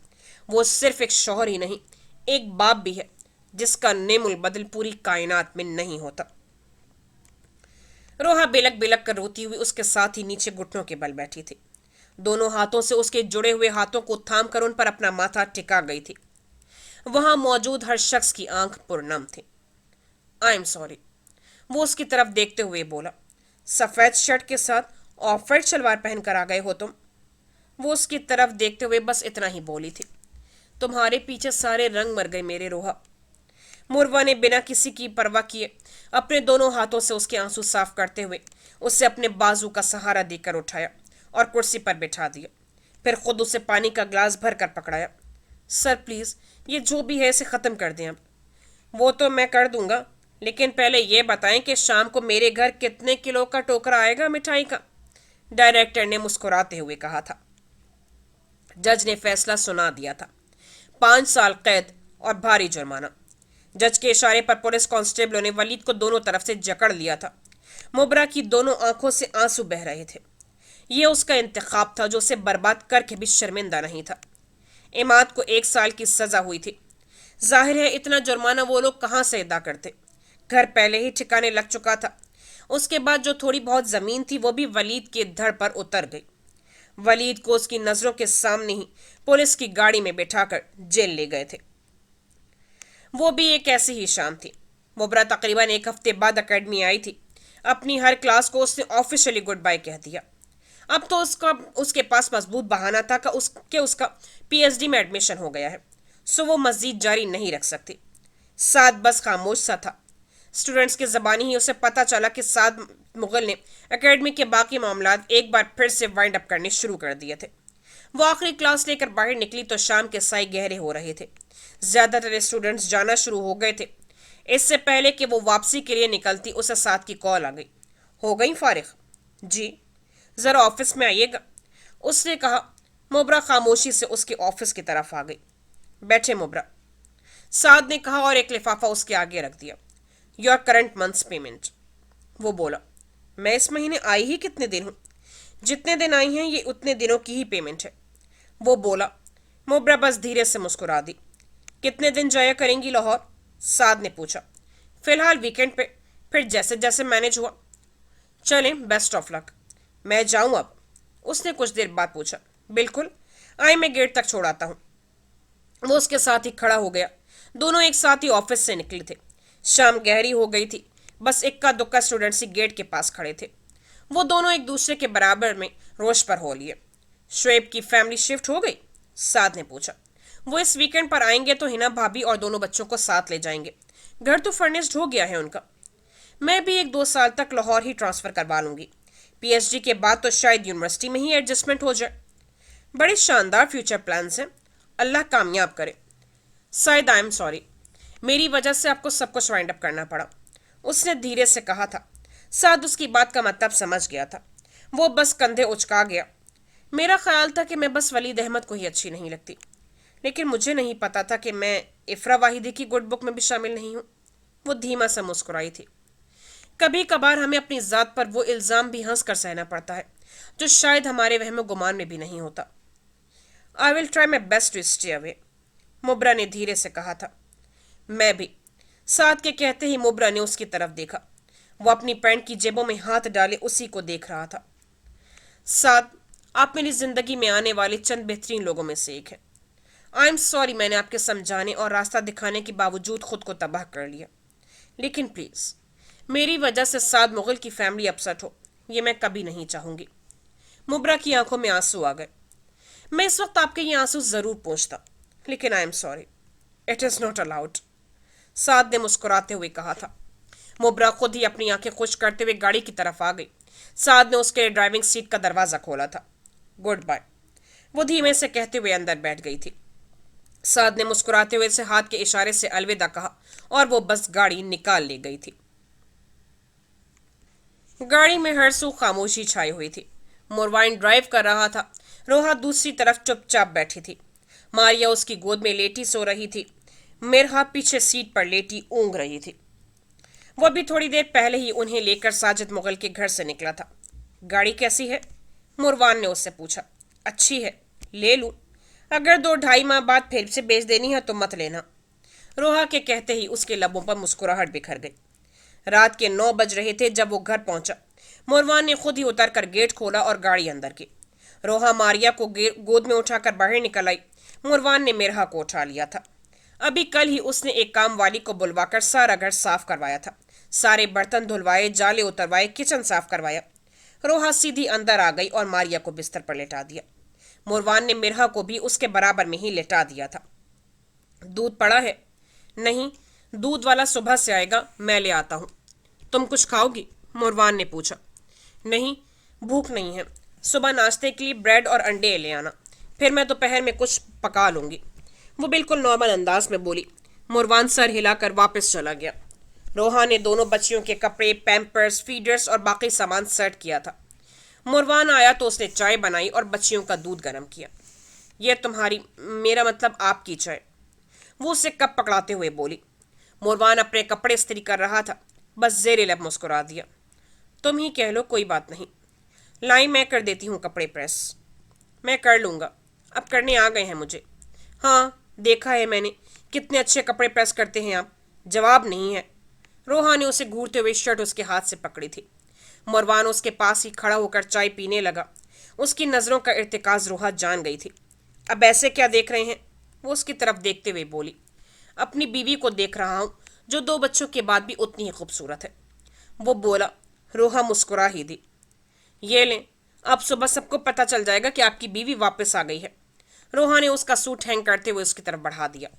[SPEAKER 1] वो सिर्फ एक शौहर ही नहीं, एक बाप भी है, जिसका नेमुल बदल पूरी कायनात में नहीं होता। रोहा बिलक बिलक कर रोती हुई उसके साथ ही नीचे घुटनों के बल बैठी थी। दोनों हाथों से उसके जुड़े हुए हाथों को थाम कर उन पर अपना माथा टिका गई थी। वहां मौजूद हर शख्स की आंख पुरनम थी। आई एम सॉरी, वो उसकी तरफ देखते हुए बोला। सफेद शर्ट के साथ ऑफ वाइट शलवार पहनकर आ गए हो तुम। वो उसकी तरफ देखते हुए बस इतना ही बोली थी। तुम्हारे पीछे सारे रंग मर गए मेरे रोहा। मुरवा ने बिना किसी की परवाह किए अपने दोनों हाथों से उसके आंसू साफ करते हुए उसे अपने बाजू का सहारा देकर उठाया और कुर्सी पर बिठा दिया। फिर खुद उसे पानी का ग्लास भर कर पकड़ाया। सर प्लीज, ये जो भी है इसे खत्म कर दें अब। वो तो मैं कर दूंगा, लेकिन पहले ये बताएं कि शाम को मेरे घर कितने किलो का टोकरा आएगा मिठाई का, डायरेक्टर ने मुस्कुराते हुए कहा था। जज ने फैसला सुना दिया था। 5 साल कैद और भारी जुर्माना। जज के इशारे पर पुलिस कांस्टेबलों ने वलीद को दोनों तरफ से जकड़ लिया था। मुबरा की दोनों आंखों से आंसू बह रहे थे। यह उसका इंतखाब था जो उसे बर्बाद करके भी शर्मिंदा नहीं था। इमाद को 1 साल की सजा हुई थी। ظاہر ہے اتنا جرمانہ وہ لوگ کہاں سے ادا کرتے، گھر پہلے ہی ٹھکانے لگ چکا تھا۔ اس کے بعد جو تھوڑی بہت زمین تھی وہ بھی ولید کے دھڑ پر اتر گئی۔ ولید کو اس کی نظروں کے سامنے ہی پولیس کی گاڑی میں بٹھا کر جیل لے گئے تھے۔ وہ بھی ایک ایسی ہی شام تھی۔ مبرا تقریباً ایک ہفتے بعد اکیڈمی آئی تھی۔ اپنی ہر کلاس کو اس نے آفیشلی گڈ بائی کہہ دیا۔ اب تو اس کے پاس مضبوط بہانہ تھا کہ اس کا پی ایچ ڈی میں ایڈمیشن ہو گیا ہے، سو وہ مزید جاری نہیں رکھ سکتی۔ سعد بس خاموش سا تھا۔ اسٹوڈنٹس کے زبانی ہی اسے پتہ چلا کہ سعد مغل نے اکیڈمی کے باقی معاملات ایک بار پھر سے وائنڈ اپ کرنے شروع کر دیے تھے۔ وہ آخری کلاس لے کر باہر نکلی تو شام کے سائے گہرے ہو رہے تھے۔ زیادہ تر اسٹوڈنٹس جانا شروع ہو گئے تھے۔ اس سے پہلے کہ وہ واپسی کے لیے نکلتی اسے ساتھ کی کال آ گئی۔ ہو گئی فارغ؟ جی۔ ذرا آفس میں آئیے گا، اس نے کہا۔ مبرا خاموشی سے اس کے آفس کی طرف آ گئی۔ بیٹھے مبرا، سعد نے کہا اور ایک لفافہ اس کے آگے رکھ دیا۔ Your current months payment. وہ بولا، میں اس مہینے آئی ہی کتنے دن ہوں؟ جتنے دن آئی ہیں یہ اتنے دنوں کی ہی پیمنٹ ہے، وہ بولا۔ مبرا بس دھیرے سے مسکرا دی۔ کتنے دن جایا کریں گی لاہور؟ سعد نے پوچھا۔ فی الحال ویکینڈ پہ، پھر جیسے جیسے مینج ہوا۔ چلیں، بیسٹ آف لک۔ میں جاؤں اب؟ اس نے کچھ دیر بعد پوچھا۔ بالکل، آئے میں گیٹ تک چھوڑاتا ہوں۔ وہ اس کے ساتھ ہی کھڑا ہو گیا۔ دونوں ایک ساتھ ہی آفس سے نکلے تھے۔ شام گہری ہو گئی تھی، بس اکا دکا اسٹوڈنٹس ہی گیٹ کے پاس کھڑے تھے۔ وہ دونوں ایک دوسرے کے برابر میں روش پر ہو لیے۔ شعیب کی فیملی شفٹ ہو گئی؟ سعد نے پوچھا۔ وہ اس ویکینڈ پر آئیں گے تو ہنا بھابھی اور دونوں بچوں کو ساتھ لے جائیں گے۔ گھر تو فرنسڈ ہو گیا ہے ان کا۔ میں بھی 1-2 سال تک لاہور ہی ٹرانسفر کروا لوں گی۔ پی ایچ ڈی کے بعد تو شاید یونیورسٹی میں ہی ایڈجسٹمنٹ ہو جائے۔ بڑے شاندار فیوچر پلانز ہیں، اللہ کامیاب کرے۔ سعید آئی ایم سوری، میری وجہ سے آپ کو سب کچھ وائنڈ اپ کرنا پڑا، اس نے دھیرے سے کہا تھا۔ سعد اس کی بات کا مطلب سمجھ گیا تھا۔ وہ بس کندھے اچکا گیا۔ میرا خیال تھا کہ میں بس ولید احمد کو ہی اچھی نہیں لگتی، لیکن مجھے نہیں پتا تھا کہ میں افرا واحدی کی گڈ بک میں بھی شامل نہیں ہوں۔ وہ دھیما سا مسکرائی تھی۔ کبھی کبھار ہمیں اپنی ذات پر وہ الزام بھی ہنس کر سہنا پڑتا ہے جو شاید ہمارے وہم و گمان میں بھی نہیں ہوتا۔ I will try my best to stay away, مبرا نے دھیرے سے کہا تھا۔ میں بھی، سعد کے کہتے ہی مبرا نے اس کی طرف دیکھا۔ وہ اپنی پینٹ کی جیبوں میں ہاتھ ڈالے اسی کو دیکھ رہا تھا۔ سعد، آپ میری زندگی میں آنے والے چند بہترین لوگوں میں سے ایک ہیں۔ آئی ایم سوری میں نے آپ کے سمجھانے اور راستہ دکھانے کے باوجود خود کو تباہ کر لیا، لیکن پلیز میری وجہ سے سعد مغل کی فیملی اپسٹ ہو، یہ میں کبھی نہیں چاہوں گی۔ مبرا کی آنکھوں میں آنسو آ گئے۔ میں اس وقت آپ کے یہ آنسو ضرور پوچھتا، لیکن I am sorry, it is not allowed, Saad نے مسکراتے ہوئے کہا تھا۔ مبرا خود ہی اپنی آنکھیں خشک کرتے ہوئے گاڑی کی طرف آ گئی۔ سعد نے اس کے ڈرائیونگ سیٹ کا دروازہ کھولا تھا۔ گڈ بائے، وہ دھیمے سے کہتے ہوئے اندر بیٹھ گئی تھی۔ سعد نے مسکراتے ہوئے اسے ہاتھ کے اشارے سے الوداع کہا اور وہ بس گاڑی نکال لے گئی تھی۔ گاڑی میں ہر سو خاموشی چھائی ہوئی تھی۔ مروان ڈرائیو کر رہا تھا، روحا دوسری طرف چپ چاپ بیٹھی تھی۔ ماریا اس کی گود میں لیٹی سو رہی تھی۔ مرحا پیچھے سیٹ پر لیٹی اونگ رہی تھی۔ وہ بھی تھوڑی دیر پہلے ہی انہیں لے کر ساجد مغل کے گھر سے نکلا تھا۔ گاڑی کیسی ہے؟ مروان نے اس سے پوچھا۔ اچھی ہے، لے لوں؟ اگر 2-2.5 ماہ بعد پھر سے بیچ دینی ہے تو مت لینا۔ روحا کے کہتے ہی اس کے لبوں پر مسکراہٹ بکھر گئی۔ رات کے 9 بج رہے تھے جب وہ گھر پہنچا۔ مروان نے خود ہی اتر کر گیٹ کھولا اور گاڑی اندر کی۔ روحا ماریا کو گود میں اٹھا کر باہر نکل آئی۔ مروان نے مرحا کو اٹھا لیا تھا۔ ابھی کل ہی اس نے ایک کام والی کو بلوا کر سارا گھر صاف کروایا تھا، سارے برتن دھلوائے، جالے اتروائے، کچن صاف کروایا۔ روحا سیدھی اندر آ گئی اور ماریا کو بستر پر لٹا دیا۔ مروان نے مرحا کو بھی اس کے برابر میں ہی لٹا دیا تھا۔ دودھ پڑا ہے؟ نہیں، دودھ والا صبح سے آئے گا، میں لے آتا ہوں۔ تم کچھ کھاؤ گی؟ مروان نے پوچھا۔ نہیں، بھوک نہیں ہے۔ صبح ناشتے کے لیے بریڈ اور انڈے لے آنا، پھر میں دوپہر میں کچھ پکا لوں گی، وہ بالکل نارمل انداز میں بولی۔ مروان سر ہلا کر واپس چلا گیا۔ روحا نے دونوں بچیوں کے کپڑے، پیمپرز، فیڈرز اور باقی سامان سیٹ کیا تھا۔ مروان آیا تو اس نے چائے بنائی اور بچیوں کا دودھ گرم کیا۔ یہ تمہاری، میرا مطلب آپ کی چائے، وہ اسے کپ پکڑاتے ہوئے بولی۔ مروان اپنے کپڑے استری کر رہا تھا، بس زیر لب مسکرا دیا۔ تم ہی کہہ لو، کوئی بات نہیں۔ لائی میں کر دیتی ہوں کپڑے پریس۔ میں کر لوں گا، اب کرنے آ گئے ہیں مجھے۔ ہاں، دیکھا ہے میں نے कितने अच्छे कपड़े प्रेस करते हैं आप। जवाब नहीं है। रोहा ने उसे घूरते हुए शर्ट उसके हाथ से पकड़ी थी। मरवान उसके पास ही खड़ा होकर चाय पीने लगा। उसकी नज़रों का इर्तिकाज रोहा जान गई थी। अब ऐसे क्या देख रहे हैं? वो उसकी तरफ देखते हुए बोली। अपनी बीवी को देख रहा हूँ, जो 2 बच्चों के बाद भी उतनी ही खूबसूरत है। वो बोला। रोहा मुस्कुरा ही दी। ये लें, अब सुबह सबको पता चल जाएगा कि आपकी बीवी वापस आ गई है। रोहा ने उसका सूट हैंग करते हुए उसकी तरफ बढ़ा दिया।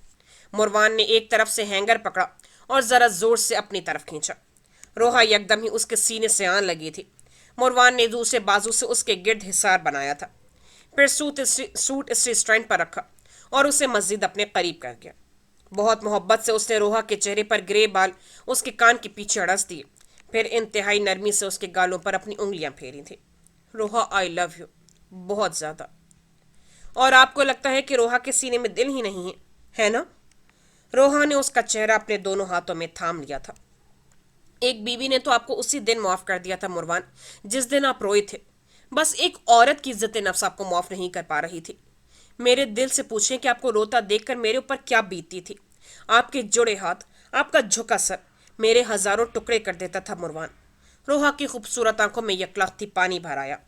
[SPEAKER 1] मुरवान ने एक तरफ से हैंगर पकड़ा और जरा जोर से अपनी तरफ खींचा। रोहा एकदम ही उसके सीने से आन लगी थी। मुरवान ने दूसरे बाजू से उसके गिर्द हिसार बनाया था। फिर सूट इस्त्री स्टैंड पर रखा और उसे मस्जिद अपने करीब कर गया। बहुत मोहब्बत से उसने रोहा के चेहरे पर ग्रे बाल उसके कान के पीछे अड़स दिए। फिर इंतहाई नरमी से उसके गालों पर अपनी उंगलियां फेरी थी। रोहा, आई लव यू, बहुत ज़्यादा। और आपको लगता है कि रोहा के सीने में दिल ही नहीं है ना? रोहा ने उसका चेहरा अपने दोनों हाथों में थाम लिया था। एक बीवी ने तो आपको उसी दिन माफ कर दिया था मुरवान, जिस दिन आप रोए थे। बस एक औरत की इज्जत नफ्स आपको माफ नहीं कर पा रही थी। मेरे दिल से पूछें कि आपको रोता देखकर मेरे ऊपर क्या बीतती थी। आपके जुड़े हाथ, आपका झुका सर मेरे हजारों टुकड़े कर देता था मुरवान। रोहा की खूबसूरत आंखों में यकलाखती पानी भर आया।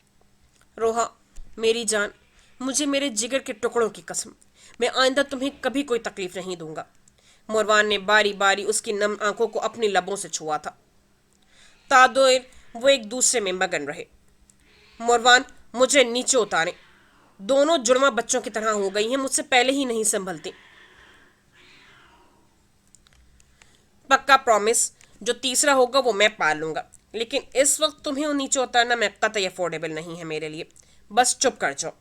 [SPEAKER 1] रोहा, मेरी जान, मुझे मेरे जिगर के टुकड़ों की कसम, मैं आइंदा तुम्हें कभी कोई तकलीफ नहीं दूंगा। मुरवान ने बारी बारी उसकी नम आंखों को अपनी लबों से छुआ था। तादेर वो एक दूसरे में मगन रहे। मुरवान, मुझे नीचे उतारें। दोनों जुड़वा बच्चों की तरह हो गई हैं, मुझसे पहले ही नहीं संभलती। पक्का प्रॉमिस, जो तीसरा होगा वो मैं पाल लूंगा, लेकिन इस वक्त तुम्हें नीचे उतारना मैं कतई अफोर्डेबल नहीं है मेरे लिए। बस चुप कर जाओ।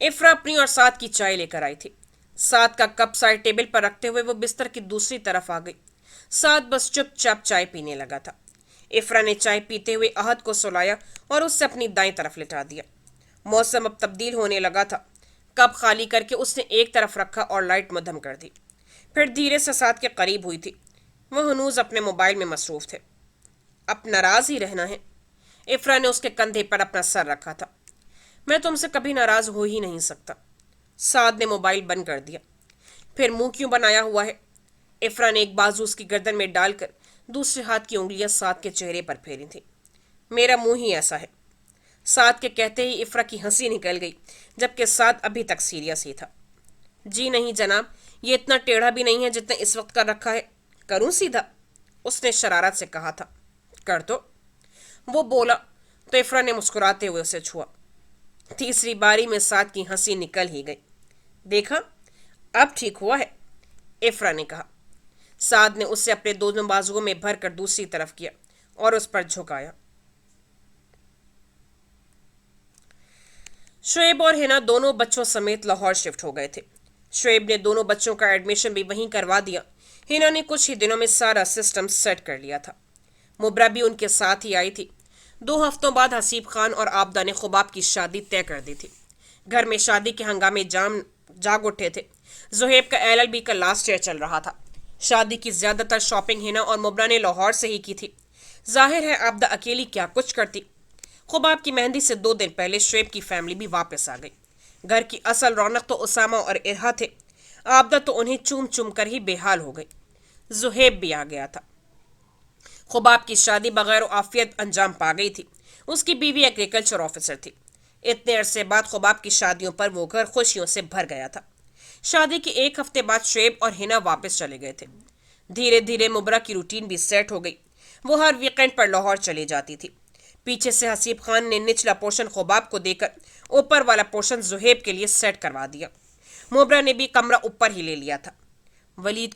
[SPEAKER 1] इफ्रा अपनी और साथ की चाय लेकर आई थी। साथ का कप साइड टेबल पर रखते हुए वो बिस्तर की दूसरी तरफ आ गई। साथ बस चुपचाप चाय पीने लगा था। इफ्रा ने चाय पीते हुए अहद को सुलाया और उससे अपनी दाईं तरफ लिटा दिया। मौसम अब तब्दील होने लगा था। कप खाली करके उसने एक तरफ रखा और लाइट मध्यम कर दी। फिर धीरे से साथ के करीब हुई थी। वह हनूज अपने मोबाइल में मसरूफ थे। अब नाराज ही रहना है। इफ्रा ने उसके कंधे पर अपना सर रखा था। मैं तुमसे कभी नाराज हो ही नहीं सकता। साद ने मोबाइल बंद कर दिया। फिर मुंह क्यों बनाया हुआ है? इफ्रा ने एक बाजू उसकी गर्दन में डालकर दूसरे हाथ की उंगलियां साद के चेहरे पर फेरी थी। मेरा मुंह ही ऐसा है। साद के कहते ही इफ्रा की हंसी निकल गई, जबकि साद अभी तक सीरियस ही था। जी नहीं जनाब, ये इतना टेढ़ा भी नहीं है जितना इस वक्त कर रखा है। करूं सीधा? उसने शरारत से कहा था। कर दो, वो बोला तो इफ्रा ने मुस्कुराते हुए उसे छुआ। तीसरी बारी में साद की हंसी निकल ही गई। देखा, अब ठीक हुआ है, इफ्रा ने कहा। साद ने उससे अपने दोनों बाजुओं में भरकर दूसरी तरफ किया और उस पर झुकाया। शुएब और हिना दोनों बच्चों समेत लाहौर शिफ्ट हो गए थे। शुएब ने दोनों बच्चों का एडमिशन भी वहीं करवा दिया। हिना ने कुछ ही दिनों में सारा सिस्टम सेट कर लिया था। मुबरा भी उनके साथ ही आई थी। 2 हफ्तों बाद हसीब खान और आबदा ने खुबाब की शादी तय कर दी थी। घर में शादी के हंगामे जाग उठे थे। जुहेब का LLB का लास्ट ईयर चल रहा था। शादी की ज्यादातर शॉपिंग हिना और मुबरा ने लाहौर से ही की थी। जाहिर है आबदा अकेली क्या कुछ करती। खुबाब की मेहंदी से 2 दिन पहले शुएब की फैमिली भी वापस आ गई। घर की असल रौनक तो उसामा और इरहा थे। आबदा तो उन्हें चूम चूम कर ही बेहाल हो गई। जुहेब भी आ गया था। खुबाब की शादी बगैर आफियत अंजाम पा गई थी। उसकी बीवी एग्रीकल्चर ऑफिसर थी। इतने अरसे बाद खुबाब की शादियों पर वो घर खुशियों से भर गया था। शादी के 1 हफ्ते बाद शुएब और हिना वापस चले गए थे। धीरे धीरे मुबरा की रूटीन भी सेट हो गई। वो हर वीकेंड पर लाहौर चली जाती थी। पीछे से हसीब खान ने निचला पोर्शन खुबाब को देकर ऊपर वाला पोर्शन जुहेब के लिए सेट करवा दिया। मुबरा ने भी कमरा ऊपर ही ले लिया था। वलीद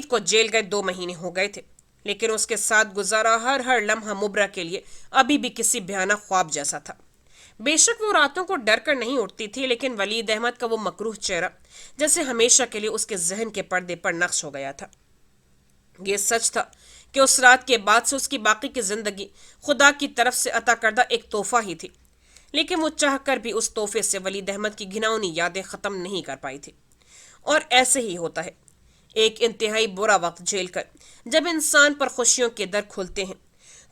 [SPEAKER 1] को जेल गए 2 महीने हो गए थे, लेकिन उसके साथ गुजारा हर लम्हा मुबरा के लिए अभी भी किसी भयानक ख्वाब जैसा था। बेशक वो रातों को डर कर नहीं उठती थी, लेकिन वलीद अहमद का वो मकरूह चेहरा जैसे हमेशा के लिए उसके जहन के पर्दे पर नक्श हो गया था। ये सच था कि उस रात के बाद से उसकी बाकी की जिंदगी खुदा की तरफ से अता करदा एक तोहफा ही थी, लेकिन वो चाह कर भी उस तोहफे से वलीद अहमद की घिनौनी यादें ख़त्म नहीं कर पाई थी। और ऐसे ही होता है, एक इंतहाई बुरा वक्त झेल कर जब इंसान पर खुशियों के दर खुलते हैं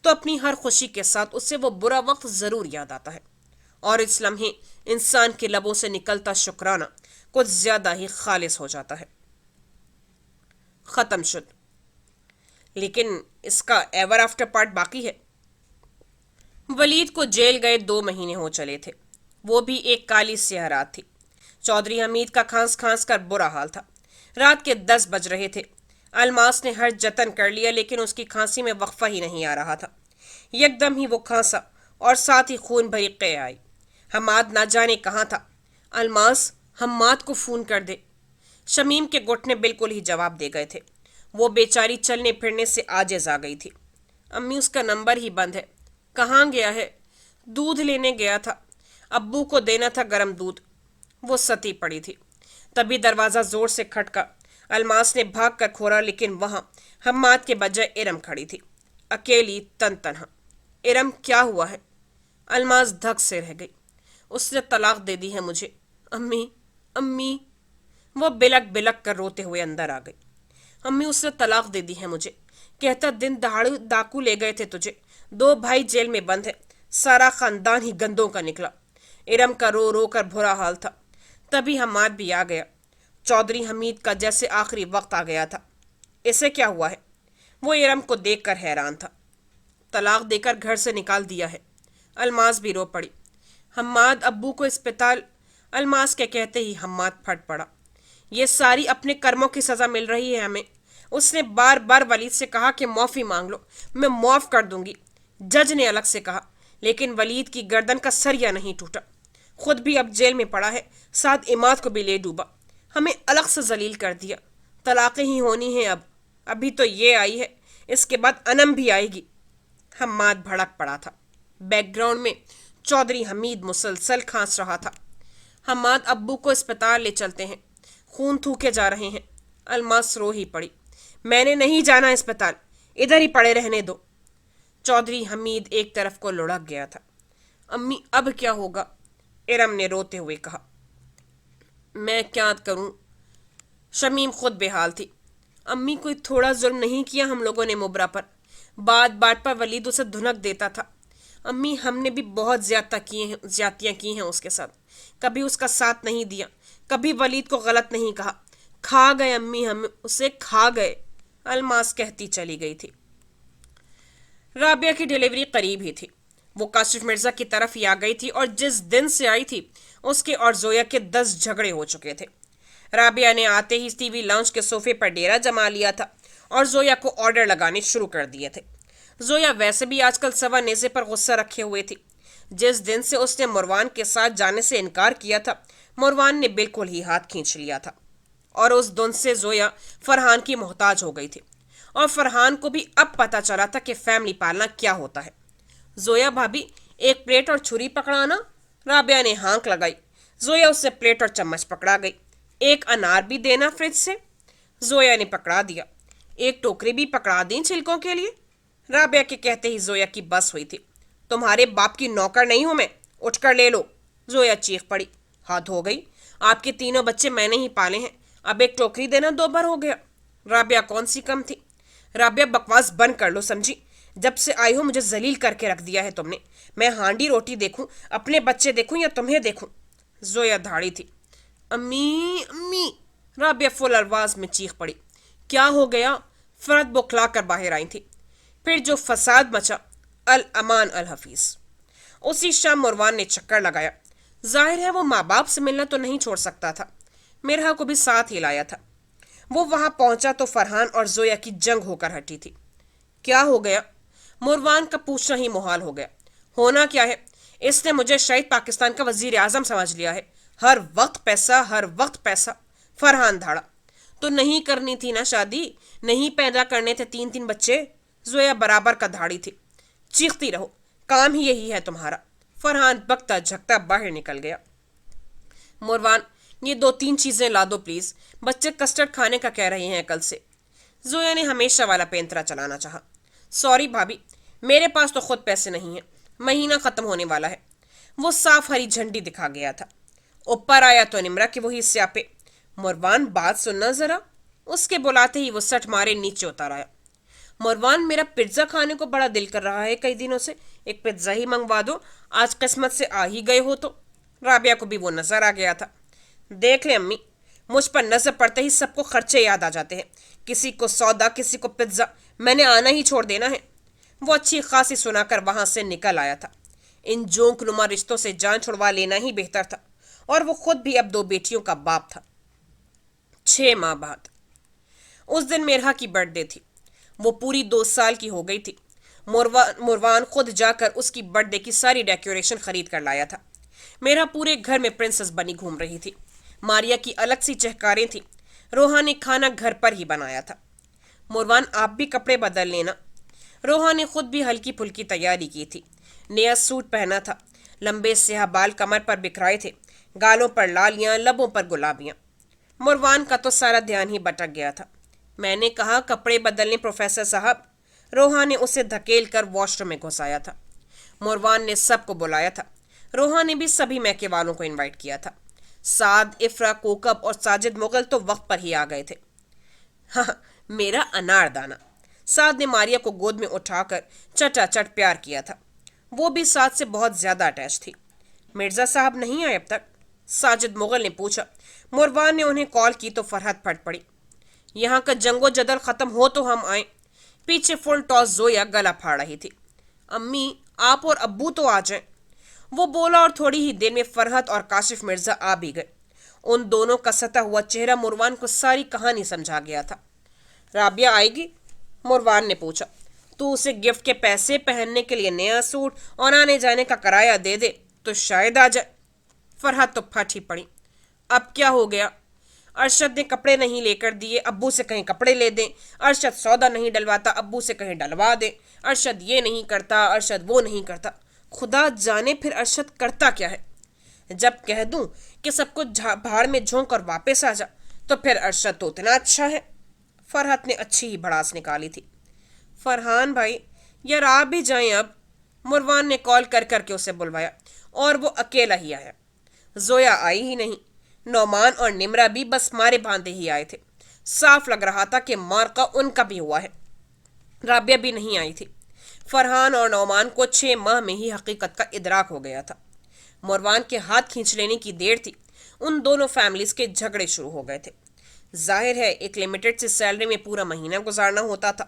[SPEAKER 1] तो अपनी हर खुशी के साथ उससे वो बुरा वक्त ज़रूर याद आता है। اور اس लम्हे इंसान के लबों से निकलता शुक्राना कुछ ज्यादा ही खालिस हो जाता है. खत्म शुद. लेकिन इसका एवर आफ्टर पार्ट बाकी है. वलीद को जेल गए 2 महीने हो चले थे. वो भी एक काली स्याह रात थी. चौधरी हमीद का खांस खांस कर बुरा हाल था. रात के 10 बज रहे थे. अलमास ने हर जतन कर लिया लेकिन उसकी खांसी में वक्फा ही नहीं आ रहा था. यकदम ही वो खांसा और साथ ही खून भरी कै आई. हमाद ना जाने कहाँ था. अलमास, हम्माद को फोन कर दे. शमीम के घुटने बिल्कुल ही जवाब दे गए थे. वो बेचारी चलने फिरने से आजिज आ गई थी. अम्मी, उसका नंबर ही बंद है. कहाँ गया है? दूध लेने गया था. अब्बू को देना था गरम दूध. वो सती पड़ी थी. तभी दरवाज़ा जोर से खटका. अलमास ने भाग कर खोला लेकिन वहाँ हम्माद के बजाय इरम खड़ी थी, अकेली तनहा. इरम, क्या हुआ है? अलमास धक से रह गई. उसने तलाक दे दी है मुझे. अम्मी, अम्मी. वो बिलक बिलक कर रोते हुए अंदर आ गई. अम्मी, उसने तलाक दे दी है मुझे. कहता दिन दहाड़े डाकू ले गए थे तुझे. 2 भाई जेल में बंद है. सारा खानदान ही गंदों का निकला. इरम का रो रो कर बुरा हाल था. तभी हम्माद भी आ गया. चौधरी हमीद का जैसे आखिरी वक्त आ गया था. इसे क्या हुआ है? वो इरम को देखकर हैरान था. तलाक देकर घर से निकाल दिया है. अलमास भी रो पड़ी. हम्माद, अब्बू को अस्पताल. अलमास के कहते ही हम्माद फट पड़ा. ये सारी अपने कर्मों की सज़ा मिल रही है हमें. उसने बार बार वलीद से कहा कि माफ़ी मांग लो, मैं माफ़ कर दूंगी. जज ने अलग से कहा, लेकिन वलीद की गर्दन का सरिया नहीं टूटा. खुद भी अब जेल में पड़ा है, साथ इमाद को भी ले डूबा. हमें अलग से जलील कर दिया. तलाक़ें ही होनी हैं अब. अभी तो ये आई है, इसके बाद अनम भी आएगी. हम्माद भड़क पड़ा था. बैकग्राउंड में चौधरी हमीद मुसलसल खांस रहा था. हम्माद, अब्बू को अस्पताल ले चलते हैं, खून थूके जा रहे हैं. अलमास रो ही पड़ी. मैंने नहीं जाना अस्पताल, इधर ही पड़े रहने दो. चौधरी हमीद एक तरफ को लुढ़क गया था. अम्मी, अब क्या होगा? इरम ने रोते हुए कहा. मैं क्या करूं? शमीम खुद बेहाल थी. अम्मी, कोई थोड़ा जुल्म नहीं किया हम लोगों ने मुबरा पर? बात बात पर वलीद उसे धुनक देता था. अम्मी, हमने भी बहुत ज्यादतियाँ की हैं उसके साथ. कभी उसका साथ नहीं दिया, कभी वलीद को गलत नहीं कहा. खा गए अम्मी, हम उसे खा गए. अलमास कहती चली गई थी. राबिया की डिलीवरी करीब ही थी. वो काशिफ मिर्जा की तरफ ही आ गई थी और जिस दिन से आई थी उसके और जोया के 10 झगड़े हो चुके थे. राबिया ने आते ही टीवी लाउंज के सोफे पर डेरा जमा लिया था और जोया को ऑर्डर लगाने शुरू कर दिए थे. जोया वैसे भी आजकल सवा नेज़े पर गुस्सा रखे हुए थी. जिस दिन से उसने मुरवान के साथ जाने से इनकार किया था, मुरवान ने बिल्कुल ही हाथ खींच लिया था और उस दिन से जोया फरहान की मोहताज हो गई थी. और फरहान को भी अब पता चला था कि फैमिली पालना क्या होता है. जोया भाभी, एक प्लेट और छुरी पकड़ाना. राबिया ने हाँक लगाई. जोया उससे प्लेट और चम्मच पकड़ा गई. एक अनार भी देना फ्रिज से. जोया ने पकड़ा दिया. एक टोकरी भी पकड़ा दी छिलकों के लिए. राबिया के कहते ही जोया की बस हुई थी. तुम्हारे बाप की नौकर नहीं हूं मैं, उठकर ले लो. जोया चीख पड़ी. हाथ हो गई, आपके 3 बच्चे मैंने ही पाले हैं, अब एक टोकरी देना 2 बार हो गया. राबिया कौन सी कम थी. राबिया, बकवास बंद कर लो समझी. जब से आई हो मुझे जलील करके रख दिया है तुमने. मैं हांडी रोटी देखूं, अपने बच्चे देखूं या तुम्हें देखूं. जोया धाड़ी थी. अम्मी, अम्मी. राबिया फुल आवाज में चीख पड़ी. क्या हो गया? फरद बौखला कर बाहर आई थी. फिर जो फसाद मचा, अल अमान अल हफीज. उसी शाम मुरवान ने चक्कर लगाया. जाहिर है वो माँ बाप से मिलना तो नहीं छोड़ सकता था. मेरहा को भी साथ ही लाया था. वो वहां पहुंचा तो फरहान और जोया की जंग होकर हटी थी. क्या हो गया? मुरवान का पूछना ही मुहाल हो गया. होना क्या है? इसने मुझे शहीद पाकिस्तान का वजीर आजम समझ लिया है. हर वक्त पैसा, हर वक्त पैसा. फरहान धाड़ा. तो नहीं करनी थी ना शादी? नहीं पैदा करने थे 3-3 बच्चे? जोया बराबर का धाड़ी थी. चीखती रहो, काम ही यही है तुम्हारा. फरहान बकता झकता बाहर निकल गया. मुरवान, ये 2-3 चीजें ला दो प्लीज. बच्चे कस्टर्ड खाने का कह रहे हैं कल से. जोया ने हमेशा वाला पेंतरा चलाना चाहा. सॉरी भाभी, मेरे पास तो खुद पैसे नहीं हैं, महीना खत्म होने वाला है. वो साफ हरी झंडी दिखा गया था. ऊपर आया तो निमरा के वही स्यापे. मुरवान, बात सुनना जरा. उसके बुलाते ही वो सट मारे नीचे उतर आया. مروان میرا پیزا کھانے کو بڑا دل کر رہا ہے کئی دنوں سے، ایک پیزا ہی منگوا دو، آج قسمت سے آ ہی گئے ہو تو۔ رابعہ کو بھی وہ نظر آ گیا تھا۔ دیکھ لیں امی، مجھ پر نظر پڑتے ہی سب کو خرچے یاد آ جاتے ہیں، کسی کو سودا کسی کو پیزا، میں نے آنا ہی چھوڑ دینا ہے۔ وہ اچھی خاصی سنا کر وہاں سے نکل آیا تھا۔ ان جونک نما رشتوں سے جان چھڑوا لینا ہی بہتر تھا، اور وہ خود بھی اب 2 بیٹیوں کا باپ تھا۔ 6 ماہ بعد اس دن میرہا کی برتھ ڈے تھی۔ وہ پوری 2 سال کی ہو گئی تھی۔ مروان خود جا کر اس کی برتھ ڈے کی ساری ڈیکوریشن خرید کر لایا تھا۔ میرا پورے گھر میں پرنسس بنی گھوم رہی تھی۔ ماریا کی الگ سی چہکاریں تھیں۔ روحا نے کھانا گھر پر ہی بنایا تھا۔ مروان آپ بھی کپڑے بدل لینا۔ روحا نے خود بھی ہلکی پھلکی تیاری کی تھی۔ نیا سوٹ پہنا تھا، لمبے سیاہ بال کمر پر بکھرائے تھے، گالوں پر لالیاں، لبوں پر گلابیاں۔ مروان کا تو سارا دھیان ہی بٹک گیا تھا۔ میں نے کہا کپڑے بدلنے پروفیسر صاحب۔ روحا نے اسے دھکیل کر واش روم میں گھسایا تھا۔ مروان نے سب کو بلایا تھا۔ روحا نے بھی سبھی میکے والوں کو انوائٹ کیا تھا۔ سعد، افرا، کوکب اور ساجد مغل تو وقت پر ہی آ گئے تھے۔ ہاں، میرا انار دانا۔ سعد نے ماریا کو گود میں اٹھا کر چٹا چٹ پیار کیا تھا۔ وہ بھی سعد سے بہت زیادہ اٹیچ تھی۔ مرزا صاحب نہیں آئے اب تک؟ ساجد مغل نے پوچھا۔ مروان نے انہیں کال کی تو فرحت پھٹ پڑی۔ یہاں کا جنگ و جدل ختم ہو تو ہم آئیں۔ پیچھے فل ٹاس زویا گلا پھاڑ رہی تھی۔ امی، آپ اور ابو تو آ جائیں۔ وہ بولا اور تھوڑی ہی دیر میں فرحت اور کاشف مرزا آ بھی گئے۔ ان دونوں کا ستا ہوا چہرہ مروان کو ساری کہانی سمجھا گیا تھا۔ رابعہ آئے گی؟ مروان نے پوچھا۔ تو اسے گفٹ کے پیسے، پہننے کے لیے نیا سوٹ اور آنے جانے کا کرایہ دے دے تو شاید آ جائے۔ فرحت تو پھٹ ہی پڑی۔ اب کیا ہو گیا؟ ارشد نے کپڑے نہیں لے کر دیے، ابو سے کہیں کپڑے لے دیں۔ ارشد سودا نہیں ڈلواتا، ابو سے کہیں ڈلوا دیں۔ ارشد یہ نہیں کرتا، ارشد وہ نہیں کرتا۔ خدا جانے پھر ارشد کرتا کیا ہے؟ جب کہہ دوں کہ سب کو بھاڑ میں جھونک کر واپس آ جا تو پھر ارشد تو اتنا اچھا ہے۔ فرحت نے اچھی ہی بھڑاس نکالی تھی۔ فرحان بھائی، یار آپ بھی جائیں اب۔ مروان نے کال کر کر کے اسے بلوایا، اور وہ اکیلا ہی آیا۔ زویا آئی ہی نہیں۔ نعمان اور نمرہ بھی بس مارے باندھے ہی آئے تھے۔ صاف لگ رہا تھا کہ مارکا ان کا بھی ہوا ہے۔ رابعہ بھی نہیں آئی تھی۔ فرحان اور نعمان کو 6 ماہ میں ہی حقیقت کا ادراک ہو گیا تھا۔ مروان کے ہاتھ کھینچ لینے کی دیر تھی، ان دونوں فیملیز کے جھگڑے شروع ہو گئے تھے۔ ظاہر ہے ایک لمیٹڈ سی سیلری میں پورا مہینہ گزارنا ہوتا تھا۔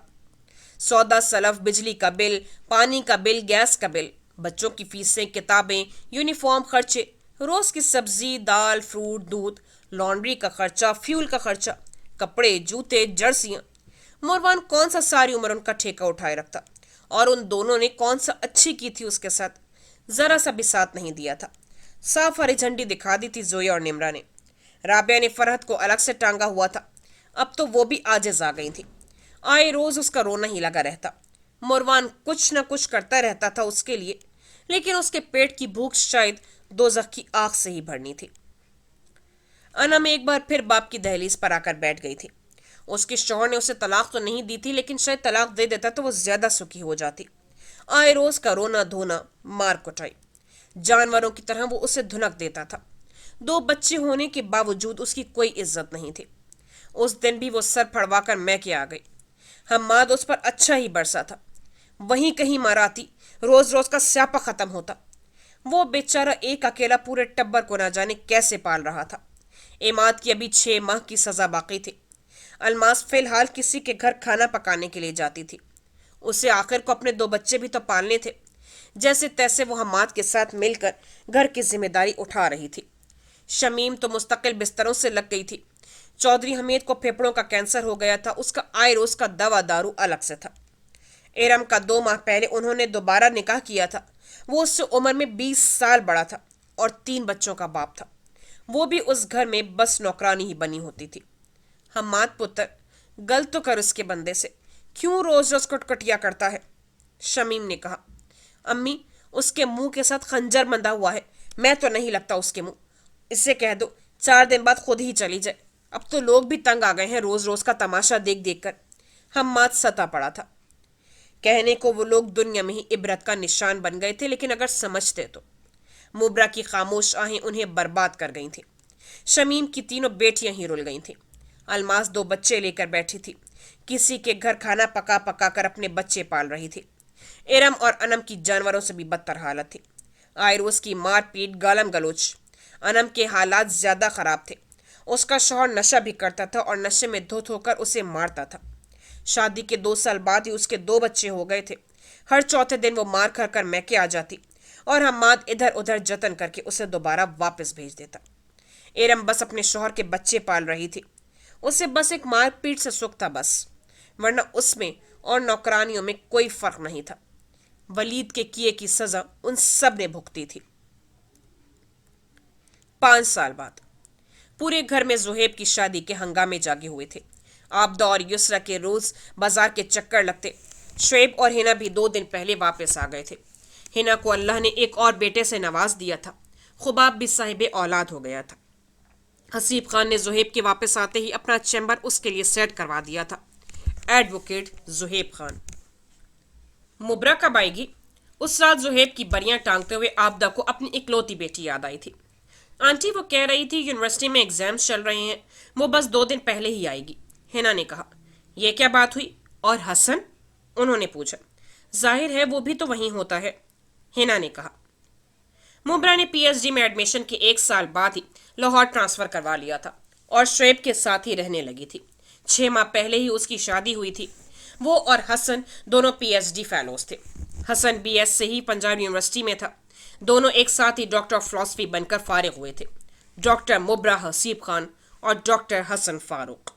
[SPEAKER 1] سودا، سلف، بجلی کا بل، پانی کا بل، گیس کا بل، بچوں کی فیسیں، کتابیں، یونیفارم خرچے، روز کی سبزی، دال، فروٹ، دودھ، لانڈری کا خرچہ، فیول کا خرچہ، کپڑے، جوتے، جرسیاں۔ مروان کون سا ساری عمر ان کا ٹھیکہ اٹھائے رکھتا، اور ان دونوں نے کون سا اچھی کی تھی اس کے ساتھ؟ ذرا سا بھی ساتھ نہیں دیا تھا۔ صاف ہری جھنڈی دکھا دی تھی زویا اور نمرہ نے۔ رابعہ نے فرحت کو الگ سے ٹانگا ہوا تھا۔ اب تو وہ بھی عاجز آ گئی تھی۔ آئے روز اس کا رونا ہی لگا رہتا۔ مروان کچھ نہ کچھ کرتا رہتا تھا اس کے لیے، لیکن اس کے پیٹ کی بھوک شاید دوزخ کی آگ سے ہی بھرنی تھی۔ انم ایک بار پھر باپ کی دہلیز پر آ کر بیٹھ گئی تھی۔ اس کے شوہر نے اسے طلاق تو نہیں دی تھی، لیکن شاید طلاق دے دیتا تو وہ زیادہ سکھی ہو جاتی۔ آئے روز کا رونا دھونا، مار کٹائی، جانوروں کی طرح وہ اسے دھنک دیتا تھا۔ 2 بچے ہونے کے باوجود اس کی کوئی عزت نہیں تھی۔ اس دن بھی وہ سر پھڑوا کر میکے آ گئی۔ حماد اس پر اچھا ہی برسا تھا۔ وہیں کہیں ماراتی، روز روز کا سیاپا ختم ہوتا۔ وہ بیچارہ ایک اکیلا پورے ٹبر کو نہ جانے کیسے پال رہا تھا۔ عماد کی ابھی 6 ماہ کی سزا باقی تھی۔ الماس فی الحال کسی کے گھر کھانا پکانے کے لیے جاتی تھی۔ اسے آخر کو اپنے 2 بچے بھی تو پالنے تھے۔ جیسے تیسے وہ حماد کے ساتھ مل کر گھر کی ذمہ داری اٹھا رہی تھی۔ شمیم تو مستقل بستروں سے لگ گئی تھی۔ چودھری حمید کو پھیپڑوں کا کینسر ہو گیا تھا، اس کا آئے روز کا دوا دارو الگ سے تھا۔ ارم کا 2 ماہ پہلے انہوں نے دوبارہ نکاح کیا تھا۔ وہ اس سے عمر میں 20 سال بڑا تھا اور 3 بچوں کا باپ تھا۔ وہ بھی اس گھر میں بس نوکرانی ہی بنی ہوتی تھی۔ حماد پتر، گل تو کر اس کے بندے سے، کیوں روز روز کٹکٹیا کرتا ہے؟ شمیم نے کہا۔ امی، اس کے منہ کے ساتھ خنجر بندھا ہوا ہے، میں تو نہیں لگتا اس کے منہ۔ اسے کہہ دو 4 دن بعد خود ہی چلی جائے۔ اب تو لوگ بھی تنگ آ گئے ہیں روز روز کا تماشا دیکھ دیکھ کر۔ حماد ستا پڑا تھا۔ کہنے کو وہ لوگ دنیا میں ہی عبرت کا نشان بن گئے تھے، لیکن اگر سمجھتے تو۔ مبرا کی خاموش آہیں انہیں برباد کر گئی تھیں۔ شمیم کی 3 بیٹیاں ہی رل گئی تھیں۔ الماس 2 بچے لے کر بیٹھی تھی۔ किसी के घर खाना पका पका कर अपने बच्चे पाल रही थी। इरम और अनम की जानवरों से भी बदतर हालत थी। आए रोज की मार पीट, गालम गलोच। अनम के हालात ज्यादा खराब थे। उसका शौहर नशा भी करता था और नशे में धुत होकर उसे मारता था। शादी के 2 साल बाद ही उसके 2 बच्चे हो गए थे। हर चौथे दिन वो मार खा कर मैके आ जाती और हम्माद इधर उधर जतन करके उसे दोबारा वापस भेज देता। एरम बस अपने शौहर के बच्चे पाल रही थी। उसे बस एक मार पीट से सुख था बस, वरना उसमें और नौकरानियों में कोई फर्क नहीं था। वलीद के किए की सजा उन सब ने भुगती थी। 5 साल बाद पूरे घर में जुहेब की शादी के हंगामे जागे हुए थे। आबदा और युसरा के रोज बाजार के चक्कर लगते। शुएब और हिना भी 2 दिन पहले वापस आ गए थे। हिना को अल्लाह ने एक और बेटे से नवाज दिया था। खुबाब भी साहिब औलाद हो गया था। हसीब खान ने जुहेब के वापस आते ही अपना चैम्बर उसके लिए सेट करवा दिया था। एडवोकेट जुहेब खान। मुबरा कब आएगी? उस रात जुहेब की बरियां टांगते हुए आबदा को अपनी इकलौती बेटी याद आई थी। आंटी वो कह रही थी यूनिवर्सिटी में एग्जाम्स चल रहे हैं, वो बस 2 दिन पहले ही आएगी। हिना ने कहा। यह क्या बात हुई? और हसन? उन्होंने पूछा। जाहिर है वो भी तो वहीं होता है, हिना ने कहा। मुबरा ने पीएचडी में एडमिशन के 1 साल बाद ही लाहौर ट्रांसफर करवा लिया था और शुएब के साथ ही रहने लगी थी। 6 माह पहले ही उसकी शादी हुई थी। वो और हसन दोनों पीएचडी फेलोज थे। हसन बीएस से ही पंजाब यूनिवर्सिटी में था। दोनों एक साथ ही डॉक्टर ऑफ फिलॉसफी बनकर फारिग हुए थे। डॉक्टर मुबरा हसीब खान और डॉक्टर हसन फारूक।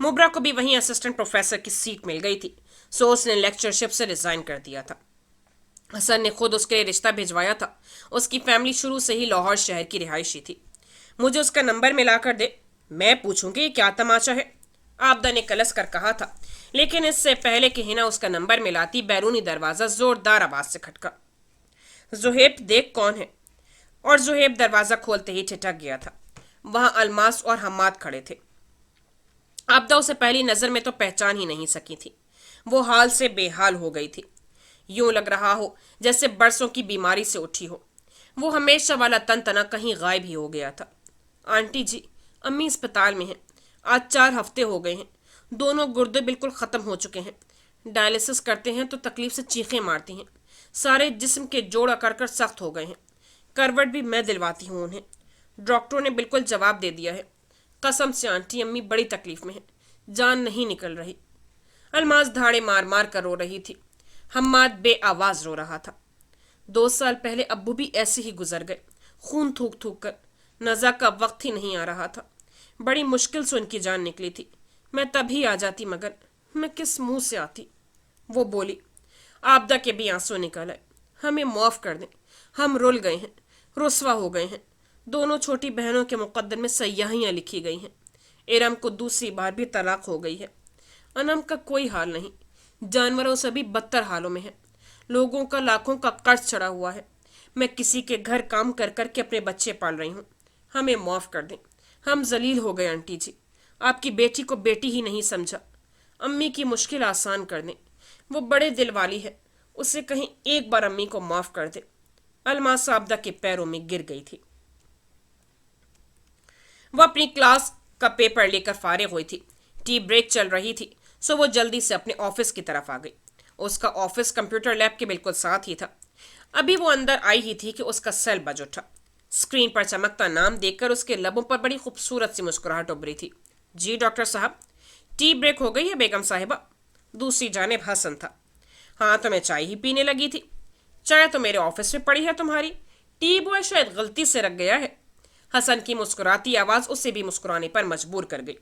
[SPEAKER 1] मुबरा को भी वहीं असिस्टेंट प्रोफेसर की सीट मिल गई थी, सो उसने लेक्चरशिप से रिजाइन कर दिया था। हसन ने खुद उसके लिए रिश्ता भिजवाया था। उसकी फैमिली शुरू से ही लाहौर शहर की रिहायशी थी। मुझे उसका नंबर मिला कर दे, मैं पूछूंगी क्या तमाशा है, आबदा ने कलस कर कहा था। लेकिन इससे पहले कि हिना उसका नंबर मिलाती, बैरूनी दरवाजा जोरदार आवाज से खटका। जुहेब देख कौन है। और जुहेब दरवाजा खोलते ही ठिठक गया था। वहां अलमास और हम्माद खड़े थे। आबदा उसे पहली नजर में तो पहचान ही नहीं सकी थी। वो हाल से बेहाल हो गई थी। यूं लग रहा हो जैसे बरसों की बीमारी से उठी हो। वो हमेशा वाला तन तना कहीं गायब ही हो गया था। आंटी जी, अम्मी अस्पताल में हैं। आज 4 हफ्ते हो गए हैं। दोनों गुर्दे बिल्कुल ख़त्म हो चुके हैं। डायलिसिस करते हैं तो तकलीफ से चीखें मारती हैं। सारे जिस्म के जोड़ अकड़ कर सख्त हो गए हैं। करवट भी मैं दिलवाती हूँ उन्हें। डॉक्टरों ने बिल्कुल जवाब दे दिया है। कसम से आंटी, अम्मी बड़ी तकलीफ में है, जान नहीं निकल रही। अलमास धाड़े मार मार कर रो रही थी। हम्माद बे आवाज रो रहा था। 2 साल पहले अब्बू भी ऐसे ही गुजर गए, खून थूक थूक कर। नज़ा का वक्त ही नहीं आ रहा था। बड़ी मुश्किल से उनकी जान निकली थी। मैं तभी आ जाती, मगर मैं किस मुंह से आती? वो बोली। आबदा के भी आंसू निकल आए। हमें माफ कर दें, हम रुल गए हैं, रुस्वा हो गए हैं। दोनों छोटी बहनों के मुकद्दर में सयाहियां लिखी गई हैं। इरम को दूसरी बार भी तलाक हो गई है। अनम का कोई हाल नहीं, जानवरों से भी बदतर हालों में है। लोगों का लाखों का कर्ज चढ़ा हुआ है। मैं किसी के घर काम कर कर के अपने बच्चे पाल रही हूँ। हमें माफ कर दें, हम जलील हो गए आंटी जी। आपकी बेटी को बेटी ही नहीं समझा। अम्मी की मुश्किल आसान कर दें, वो बड़े दिल वाली है। उसे कहीं एक बार अम्मी को माफ कर दे। अलमास आबदा के पैरों में गिर गई थी। वो अपनी क्लास का पेपर लेकर फारिग हुई थी। टी ब्रेक चल रही थी, सो वो जल्दी से अपने ऑफिस की तरफ आ गई। उसका ऑफिस कंप्यूटर लैब के बिल्कुल साथ ही था। अभी वो अंदर आई ही थी कि उसका सेल बज उठा। स्क्रीन पर चमकता नाम देखकर उसके लबों पर बड़ी खूबसूरत सी मुस्कुराहट उभरी थी। जी डॉक्टर साहब, टी ब्रेक हो गई है बेगम साहिबा। दूसरी जानिब हसन था। हाँ, तो मैं चाय ही पीने लगी थी। चाय तो मेरे ऑफिस में पड़ी है तुम्हारी। टी बॉय शायद गलती से रख गया है। हसन की मुस्कुराती आवाज उसे भी मुस्कुराने पर मजबूर कर गई।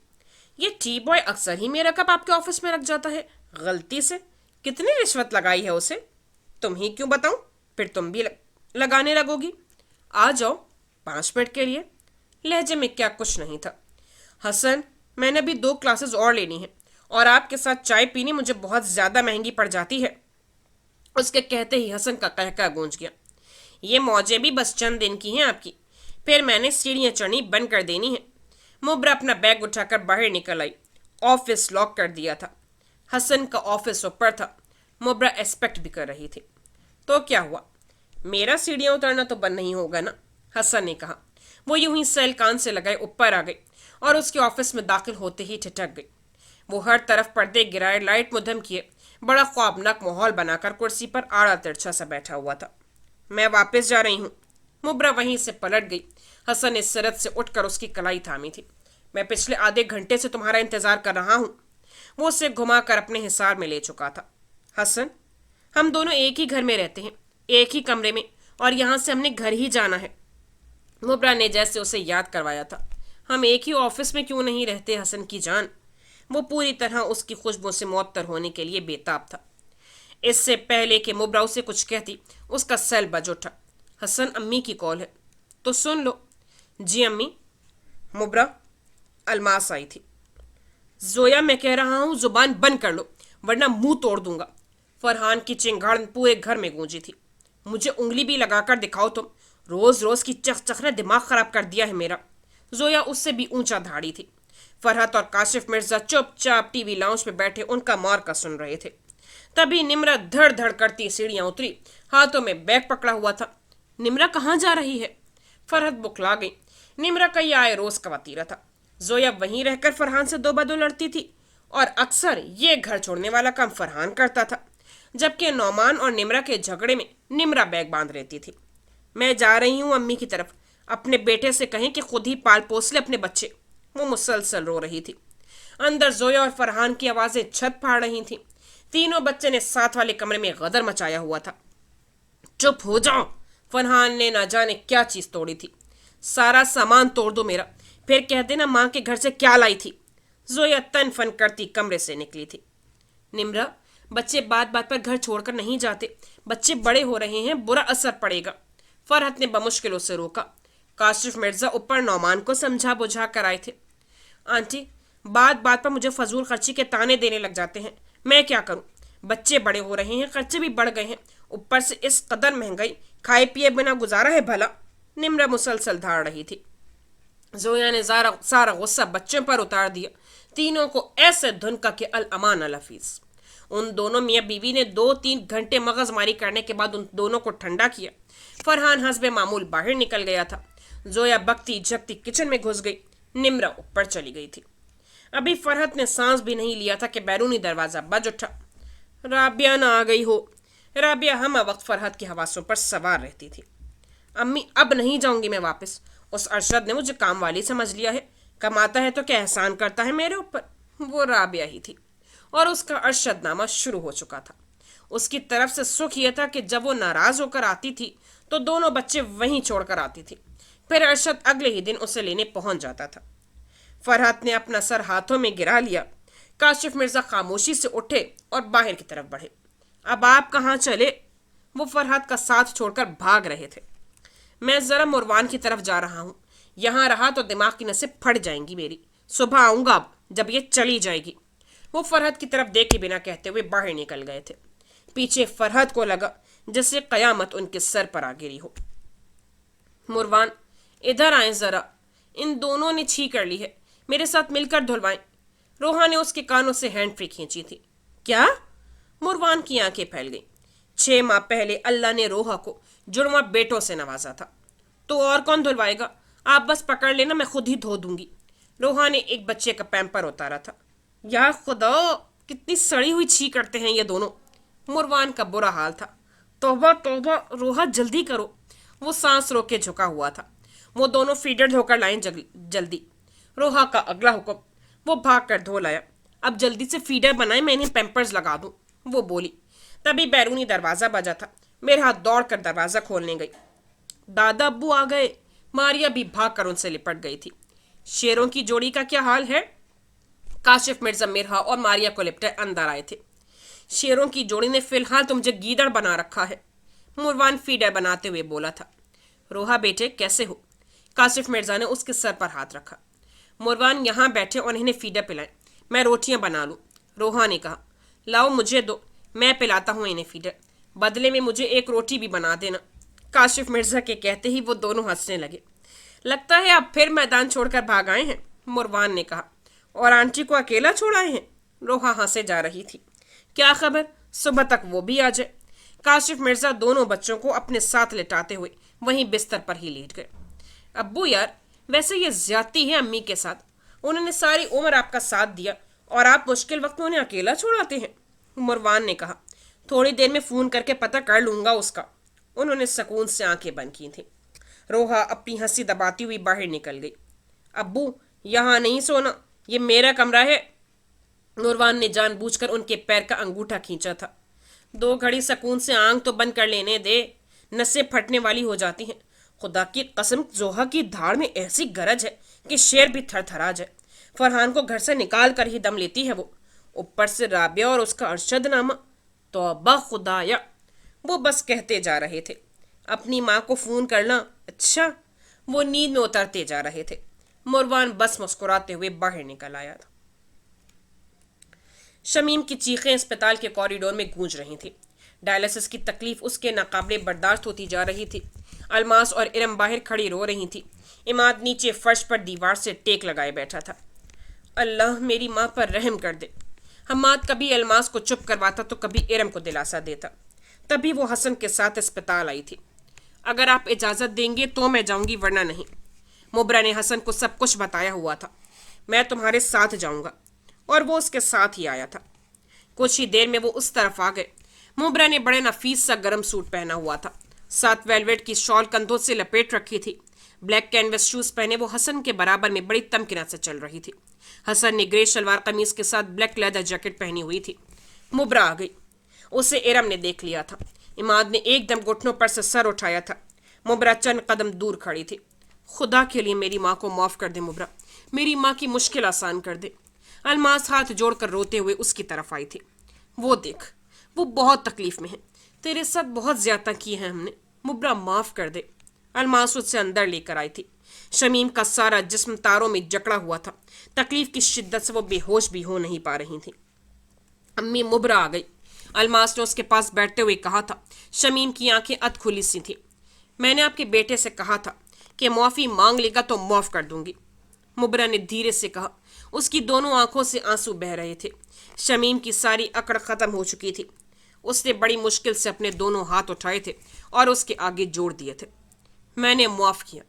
[SPEAKER 1] ये टी बॉय अक्सर ही मेरा कप आपके ऑफिस में रख जाता है, गलती से। कितनी रिश्वत लगाई है उसे? तुम ही क्यों बताऊं, फिर तुम भी लगाने लगोगी। आ जाओ 5 मिनट के लिए। लहजे में क्या कुछ नहीं था। हसन, मैंने अभी 2 क्लासेस और लेनी है और आपके साथ चाय पीनी मुझे बहुत ज्यादा महंगी पड़ जाती है। उसके कहते ही हसन का कहका गूंज गया। ये मौजें भी बस चंद दिन की हैं आपकी, फिर मैंने सीढ़ियां चढ़नी बंद कर देनी है। मुबरा अपना बैग उठाकर बाहर निकल आई। ऑफिस लॉक कर दिया था। हसन का ऑफिस ऊपर था। मुबरा एक्सपेक्ट भी कर रही थी। तो क्या हुआ, मेरा सीढ़ियां उतरना तो बंद नहीं होगा ना, हसन ने कहा। वो यूं ही सेल कान से लगाए ऊपर आ गई और उसके ऑफिस में दाखिल होते ही ठिठक गई। वो हर तरफ पर्दे गिराए, लाइट मुधम किए, बड़ा ख्वाबनाक माहौल बनाकर कुर्सी पर आड़ा तिरछा सा बैठा हुआ था। मैं वापस जा रही हूँ। मुब्रा वहीं से पलट गई। हसन ने सरत से उठकर उसकी कलाई थामी थी। मैं पिछले आधे घंटे से तुम्हारा इंतजार कर रहा हूँ। वो उसे घुमाकर अपने हिसार में ले चुका था। हसन, हम दोनों एक ही घर में रहते हैं, एक ही कमरे में, और यहाँ से हमने घर ही जाना है। मुब्रा ने जैसे उसे याद करवाया था। हम एक ही ऑफिस में क्यों नहीं रहते हसन की जान? वो पूरी तरह उसकी खुशबू से मुअत्तर होने के लिए बेताब था। इससे पहले कि मुब्रा उसे कुछ कहती, उसका सेल बज उठा। हसन, अम्मी की कॉल है। तो सुन लो। जी अम्मी। मुब्रा। अलमास आई थी। जोया, मैं कह रहा हूँ जुबान बंद कर लो, वरना मुंह तोड़ दूंगा। फरहान की चिंगाड़ पूरे घर में गूंजी थी। मुझे उंगली भी लगाकर दिखाओ तुम। रोज रोज की चख ने दिमाग खराब कर दिया है मेरा। जोया उससे भी ऊंचा धाड़ी थी। फरहत और काशिफ मिर्जा चुपचाप टीवी लाउंज पे बैठे उनका मार का सुन रहे थे। तभी निम्रा धड़ धड़ करती सीढ़ियां उतरी, हाथों में बैग पकड़ा हुआ था। निम्रा कहाँ जा रही है? फरहत बुखला गई। निम्रा का यह आए रोज का वतीरा था। जोया वहीं रहकर फरहान से दो बदो लड़ती थी, और अक्सर ये घर छोड़ने वाला काम फरहान करता था, जबकि नौमान और निम्रा के झगड़े में निम्रा बैग बांध रहती थी। मैं जा रही हूँ अम्मी की तरफ। अपने बेटे से कहें कि खुद ही पाल पोस ले अपने बच्चे। वो मुसलसल रो रही थी। अंदर जोया और फरहान की आवाजें छत फाड़ रही थीं। तीनों बच्चे ने साथ वाले कमरे में गदर मचाया हुआ था। चुप हो जाओ। फरहान ने ना जाने क्या चीज तोड़ी थी। सारा सामान तोड़ दो मेरा, फिर कह देना माँ के घर से क्या लाई थी। जोया तन फन करती कमरे से निकली थी। निम्रा, बच्चे बात बात पर घर छोड़कर नहीं जाते। बच्चे बड़े हो रहे हैं, बुरा असर पड़ेगा। फरहत ने बमुश्किल उसे रोका। काशिफ मिर्जा ऊपर नौमान को समझा बुझा कर आए थे। आंटी, बात बात पर मुझे फजूल खर्ची के ताने देने लग जाते हैं। मैं क्या करूं? बच्चे बड़े हो रहे हैं, खर्चे भी बढ़ गए हैं, ऊपर से इस कदर महंगाई, खाए पिए बिना गुजारा है भला? निम्रा मुसलसल धाड़ रही थी। जोया ने सारा गुस्सा बच्चों पर उतार दिया। तीनों को ऐसे धुनका कि अल अमान अल हफीज। उन दोनों मियाँ बीवी ने 2-3 घंटे मगजमारी करने के बाद उन दोनों को ठंडा किया। फरहान हस्बे मामूल बाहर निकल गया था। जोया बकती झकती किचन में घुस गई। निम्रा ऊपर चली गई थी। अभी फरहत ने सांस भी नहीं लिया था कि बैरूनी दरवाजा बज उठा। राबिया ना आ गई हो। राबिया हम वक्त फरहत की हवासों पर सवार रहती थी। अम्मी, अब नहीं जाऊंगी मैं वापस। उस अरशद ने मुझे काम वाली समझ लिया है। कमाता है तो क्या एहसान करता है मेरे ऊपर। वो राबिया ही थी, और उसका अरशद नामा शुरू हो चुका था। उसकी तरफ से सुख यह था कि जब वो नाराज होकर आती थी तो दोनों बच्चे वहीं छोड़कर आती थी। फिर अरशद अगले ही दिन उसे लेने पहुंच जाता था। फरहत ने अपना सर हाथों में गिरा लिया। काशिफ मिर्जा खामोशी से उठे और बाहर की तरफ बढ़े। अब आप कहाँ चले? वो फरहत का साथ छोड़कर भाग रहे थे। मैं जरा मुरवान की तरफ जा रहा हूँ। यहाँ रहा तो दिमाग की नसें फट जाएंगी मेरी। सुबह आऊंगा अब, जब ये चली जाएगी। वो फरहत की तरफ देखे बिना कहते हुए बाहर निकल गए थे। पीछे फरहत को लगा जैसे कयामत उनके सर पर आ गिरी हो। मुरवान, इधर आए जरा। इन दोनों ने छी कर ली है, मेरे साथ मिलकर धुलवाएं। रोहा ने उसके कानों से हैंड फ्री खींची थी। क्या? मुरवान की आंखें फैल गईं। 6 माह पहले अल्लाह ने रोहा को जुड़वा बेटों से नवाजा था, तो और कौन धुलवाएगा? आप बस पकड़ लेना, मैं खुद ही धो दूंगी। रोहा ने एक बच्चे का पैम्पर उतारा था। या खुदा, कितनी सड़ी हुई छी करते हैं ये दोनों। मुरवान का बुरा हाल था। तौबा तौबा, रोहा जल्दी करो। वो सांस रोक के झुका हुआ था। वो दोनों फीडर धोकर लाएं जल्दी। रोहा का अगला हुक्म। वो भाग कर धो लाया। अब जल्दी से फीडर बनाए, मैं इन्हें पैम्पर्स लगा दूं, वो बोली। तभी बैरूनी दरवाजा बजा था। मेरे हाथ दौड़ कर दरवाजा खोलने गई। दादा अब्बू आ गए। मारिया भी भाग कर उनसे लिपट गई थी। शेरों की जोड़ी का क्या हाल है? काशिफ मिर्जा मिरहा और मारिया को लिपटे अंदर आए थे। शेरों की जोड़ी ने फिलहाल तो मुझे गीदड़ बना रखा है, मुरवान फीडर बनाते हुए बोला था। रोहा बेटे, कैसे हो? काशिफ मिर्जा ने उसके सर पर हाथ रखा। मुरवान यहाँ बैठे और इन्हें फीडर पिलाएं, मैं रोटियां बना लूं। रोहा ने कहा। लाओ मुझे दो, मैं पिलाता हूँ इन्हें फीडर। बदले में मुझे एक रोटी भी बना देना। काशिफ मिर्जा के कहते ही वो दोनों हंसने लगे। लगता है आप फिर मैदान छोड़कर भाग आए हैं, मुरवान ने कहा। और आंटी को अकेला छोड़ आए हैं? रोहा हंसे जा रही थी। क्या खबर, सुबह तक वो भी आ जाए। काशिफ मिर्जा दोनों बच्चों को अपने साथ लेटाते हुए वहीं बिस्तर पर ही लेट गए। अब्बू यार, वैसे ये ज्यादती है अम्मी के साथ। उन्होंने सारी उम्र आपका साथ दिया और आप मुश्किल वक्त में उन्हें अकेला छोड़ाते हैं, मरवान ने कहा। थोड़ी देर में फोन करके पता कर लूंगा उसका। उन्होंने सुकून से आंखें बंद की थी। रोहा अपनी हंसी दबाती हुई बाहर निकल गई। अब्बू, यहाँ नहीं सोना, ये मेरा कमरा है। नूरवान ने जानबूझकर उनके पैर का अंगूठा खींचा था। 2 घड़ी सुकून से आंख तो बंद कर लेने दे, नसें फटने वाली हो जाती हैं। खुदा की कसम, जोहा की धाड़ में ऐसी गरज है कि शेर भी थरथरा जाए। फरहान को घर से निकाल कर ही दम लेती है वो, ऊपर से राबिया और उसका अरशद नामा। तौबा खुदाया। वो बस कहते जा रहे थे, अपनी माँ को फोन करना। अच्छा। वो नींद में उतरते जा रहे थे। मुरवान बस मुस्कुराते हुए बाहर निकल आया था। शमीम की चीखें अस्पताल के कॉरिडोर में गूंज रही थी। डायलिसिस की तकलीफ उसके नाकाबिले बर्दाश्त होती जा रही थी। अलमास और इरम बाहर खड़ी रो रही थी। इमाद नीचे फर्श पर दीवार से टेक लगाए बैठा था। अल्लाह मेरी माँ पर रहम कर दे। हमाद कभी अलमास को चुप करवाता तो कभी इरम को दिलासा देता। तभी वो हसन के साथ अस्पताल आई थी। अगर आप इजाज़त देंगे तो मैं जाऊंगी, वरना नहीं। मुबरा ने हसन को सब कुछ बताया हुआ था। मैं तुम्हारे साथ जाऊंगा। और वो उसके साथ ही आया था। कुछ ही देर में वो उस तरफ आ गए। मुबरा ने बड़े नफीस सा गर्म सूट पहना हुआ था। साथ वेलवेट की शॉल कंधों से लपेट रखी थी। ब्लैक कैनवस शूज पहने वो हसन के बराबर में बड़ी तमकिना से चल रही थी। हसन ने ग्रे शलवार कमीज के साथ ब्लैक लेदर जैकेट पहनी हुई थी। मुबरा आ गई। उसे इरम ने देख लिया था। इमाद ने एकदम घुटनों पर से सर उठाया था। मुबरा चंद कदम दूर खड़ी थी। खुदा के लिए मेरी माँ को माफ़ कर दे मुबरा, मेरी माँ की मुश्किल आसान कर दे। अलमास हाथ जोड़कर रोते हुए उसकी तरफ आई थी। वो देख, वो बहुत तकलीफ में है। तेरे साथ बहुत ज्यादा किए हैं हमने, मुबरा माफ़ कर दे। अलमास उससे अंदर लेकर आई थी। शमीम का सारा जिस्म तारों में जकड़ा हुआ था। तकलीफ की शिद्दत से वो बेहोश भी हो नहीं पा रही थी। अम्मी, मुबरा आ गई। अलमास ने उसके पास बैठते हुए कहा था। शमीम की आंखें अध खुली सी थी। मैंने आपके बेटे से कहा था कि माफ़ी मांग लेगा तो माफ़ कर दूंगी, मुबरा ने धीरे से कहा। उसकी दोनों आंखों से आंसू बह रहे थे। शमीम की सारी अकड़ ख़त्म हो चुकी थी। उसने बड़ी मुश्किल से अपने दोनों हाथ उठाए थे और उसके आगे जोड़ दिए थे। मैंने माफ़ किया,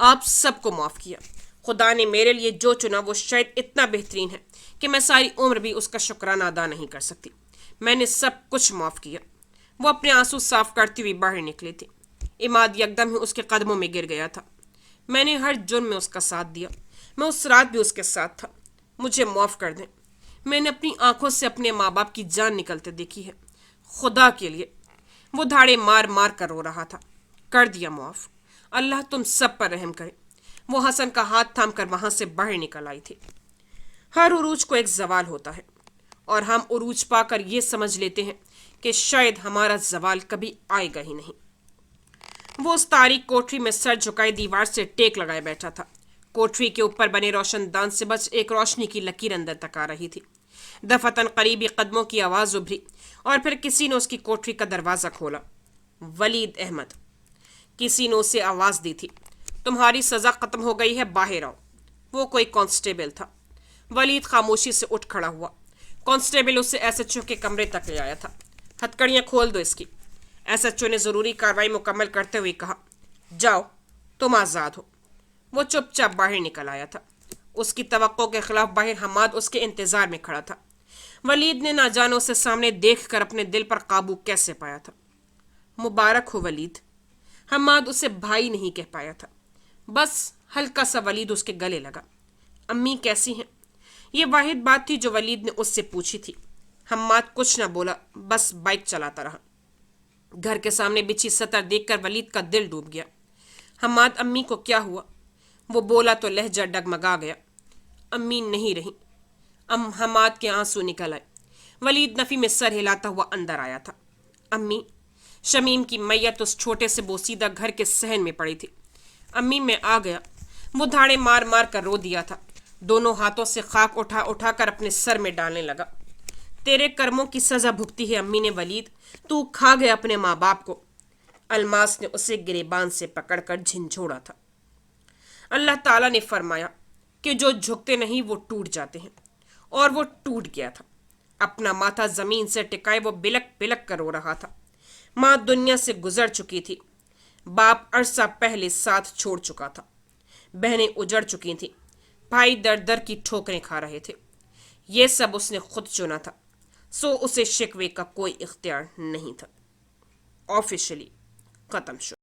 [SPEAKER 1] आप सबको माफ़ किया। खुदा ने मेरे लिए जो चुना वो शायद इतना बेहतरीन है कि मैं सारी उम्र भी उसका शुक्राना अदा नहीं कर सकती। मैंने सब कुछ माफ़ किया। वो अपने आंसू साफ करती हुई बाहर निकली थी। इमाद यकदम ही उसके कदमों में गिर गया था। मैंने हर जुर्म में उसका साथ दिया। मैं उस रात भी उसके साथ था। मुझे माफ़ कर दें। मैंने अपनी आंखों से अपने माँ बाप की जान निकलते देखी है। खुदा के लिए। वो धाड़े मार मार कर रो रहा था। कर दिया माफ़। अल्लाह तुम सब पर रहम करे। वो हसन का हाथ थाम कर वहाँ से बाहर निकल आई थी। हर उरूज को एक जवाल होता है और हम उरूज पाकर ये समझ लेते हैं कि शायद हमारा जवाल कभी आएगा ही नहीं। वो उस तारीख कोठरी में सर झुकाए दीवार से टेक लगाए बैठा था। कोठरी के ऊपर बने रोशनदान से बस एक रोशनी की लकीर अंदर तक आ रही थी। दफतन करीबी कदमों की आवाज़ उभरी और फिर किसी ने उसकी कोठरी का दरवाज़ा खोला। वलीद अहमद। किसी ने उसे आवाज़ दी थी, तुम्हारी सज़ा ख़त्म हो गई है, बाहर आओ। वो कोई कांस्टेबल था। वलीद खामोशी से उठ खड़ा हुआ। कांस्टेबल उसे एसएचओ के कमरे तक ले आया था। हथकड़ियाँ खोल दो इसकी। एसएचओ ने ज़रूरी कार्रवाई मुकम्मल करते हुए कहा, जाओ, तुम आज़ाद हो। वो चुपचाप बाहर निकल आया था। उसकी तवक्को के खिलाफ बाहर हमाद उसके इंतज़ार में खड़ा था। वलीद ने ना जाने उसे सामने देखकर अपने दिल पर काबू कैसे पाया था। मुबारक हो वलीद। हमाद उसे भाई नहीं कह पाया था। बस हल्का सा वलीद उसके गले लगा। अम्मी कैसी हैं? ये वाहिद बात थी जो वलीद ने उससे पूछी थी। हमाद कुछ न बोला, बस बाइक चलाता रहा। घर के सामने बिछी सतर देखकर वलीद का दिल डूब गया। हमाद, अम्मी को क्या हुआ? वो बोला तो लहजा डगमगा गया। अम्मी नहीं रही। हमाद के आंसू निकल आए। वलीद नफ़ी में सर हिलाता हुआ अंदर आया था। अम्मी, शमीम की मैयत उस छोटे से बोसीदा घर के सहन में पड़ी थी। अम्मी, मैं आ गया। वो धाड़े मार मार कर रो दिया था। दोनों हाथों से खाक उठा उठा कर अपने सर में डालने लगा। तेरे कर्मों की सज़ा भुगती है अम्मी ने वलीद। तू खा गया अपने माँ बाप को। अलमास ने उसे गिरेबान से पकड़कर झिंझोड़ा था। अल्लाह ताला ने फरमाया कि जो झुकते नहीं वो टूट जाते हैं, और वो टूट गया था। अपना माथा जमीन से टिकाए वो बिलक बिलक कर रो रहा था। माँ दुनिया से गुजर चुकी थी। बाप अरसा पहले साथ छोड़ चुका था। बहनें उजड़ चुकी थीं। भाई दर दर की ठोकरें खा रहे थे। یہ سب اس نے خود چنا تھا، سو اسے شکوے کا کوئی اختیار نہیں تھا۔ آفیشلی ختم شو۔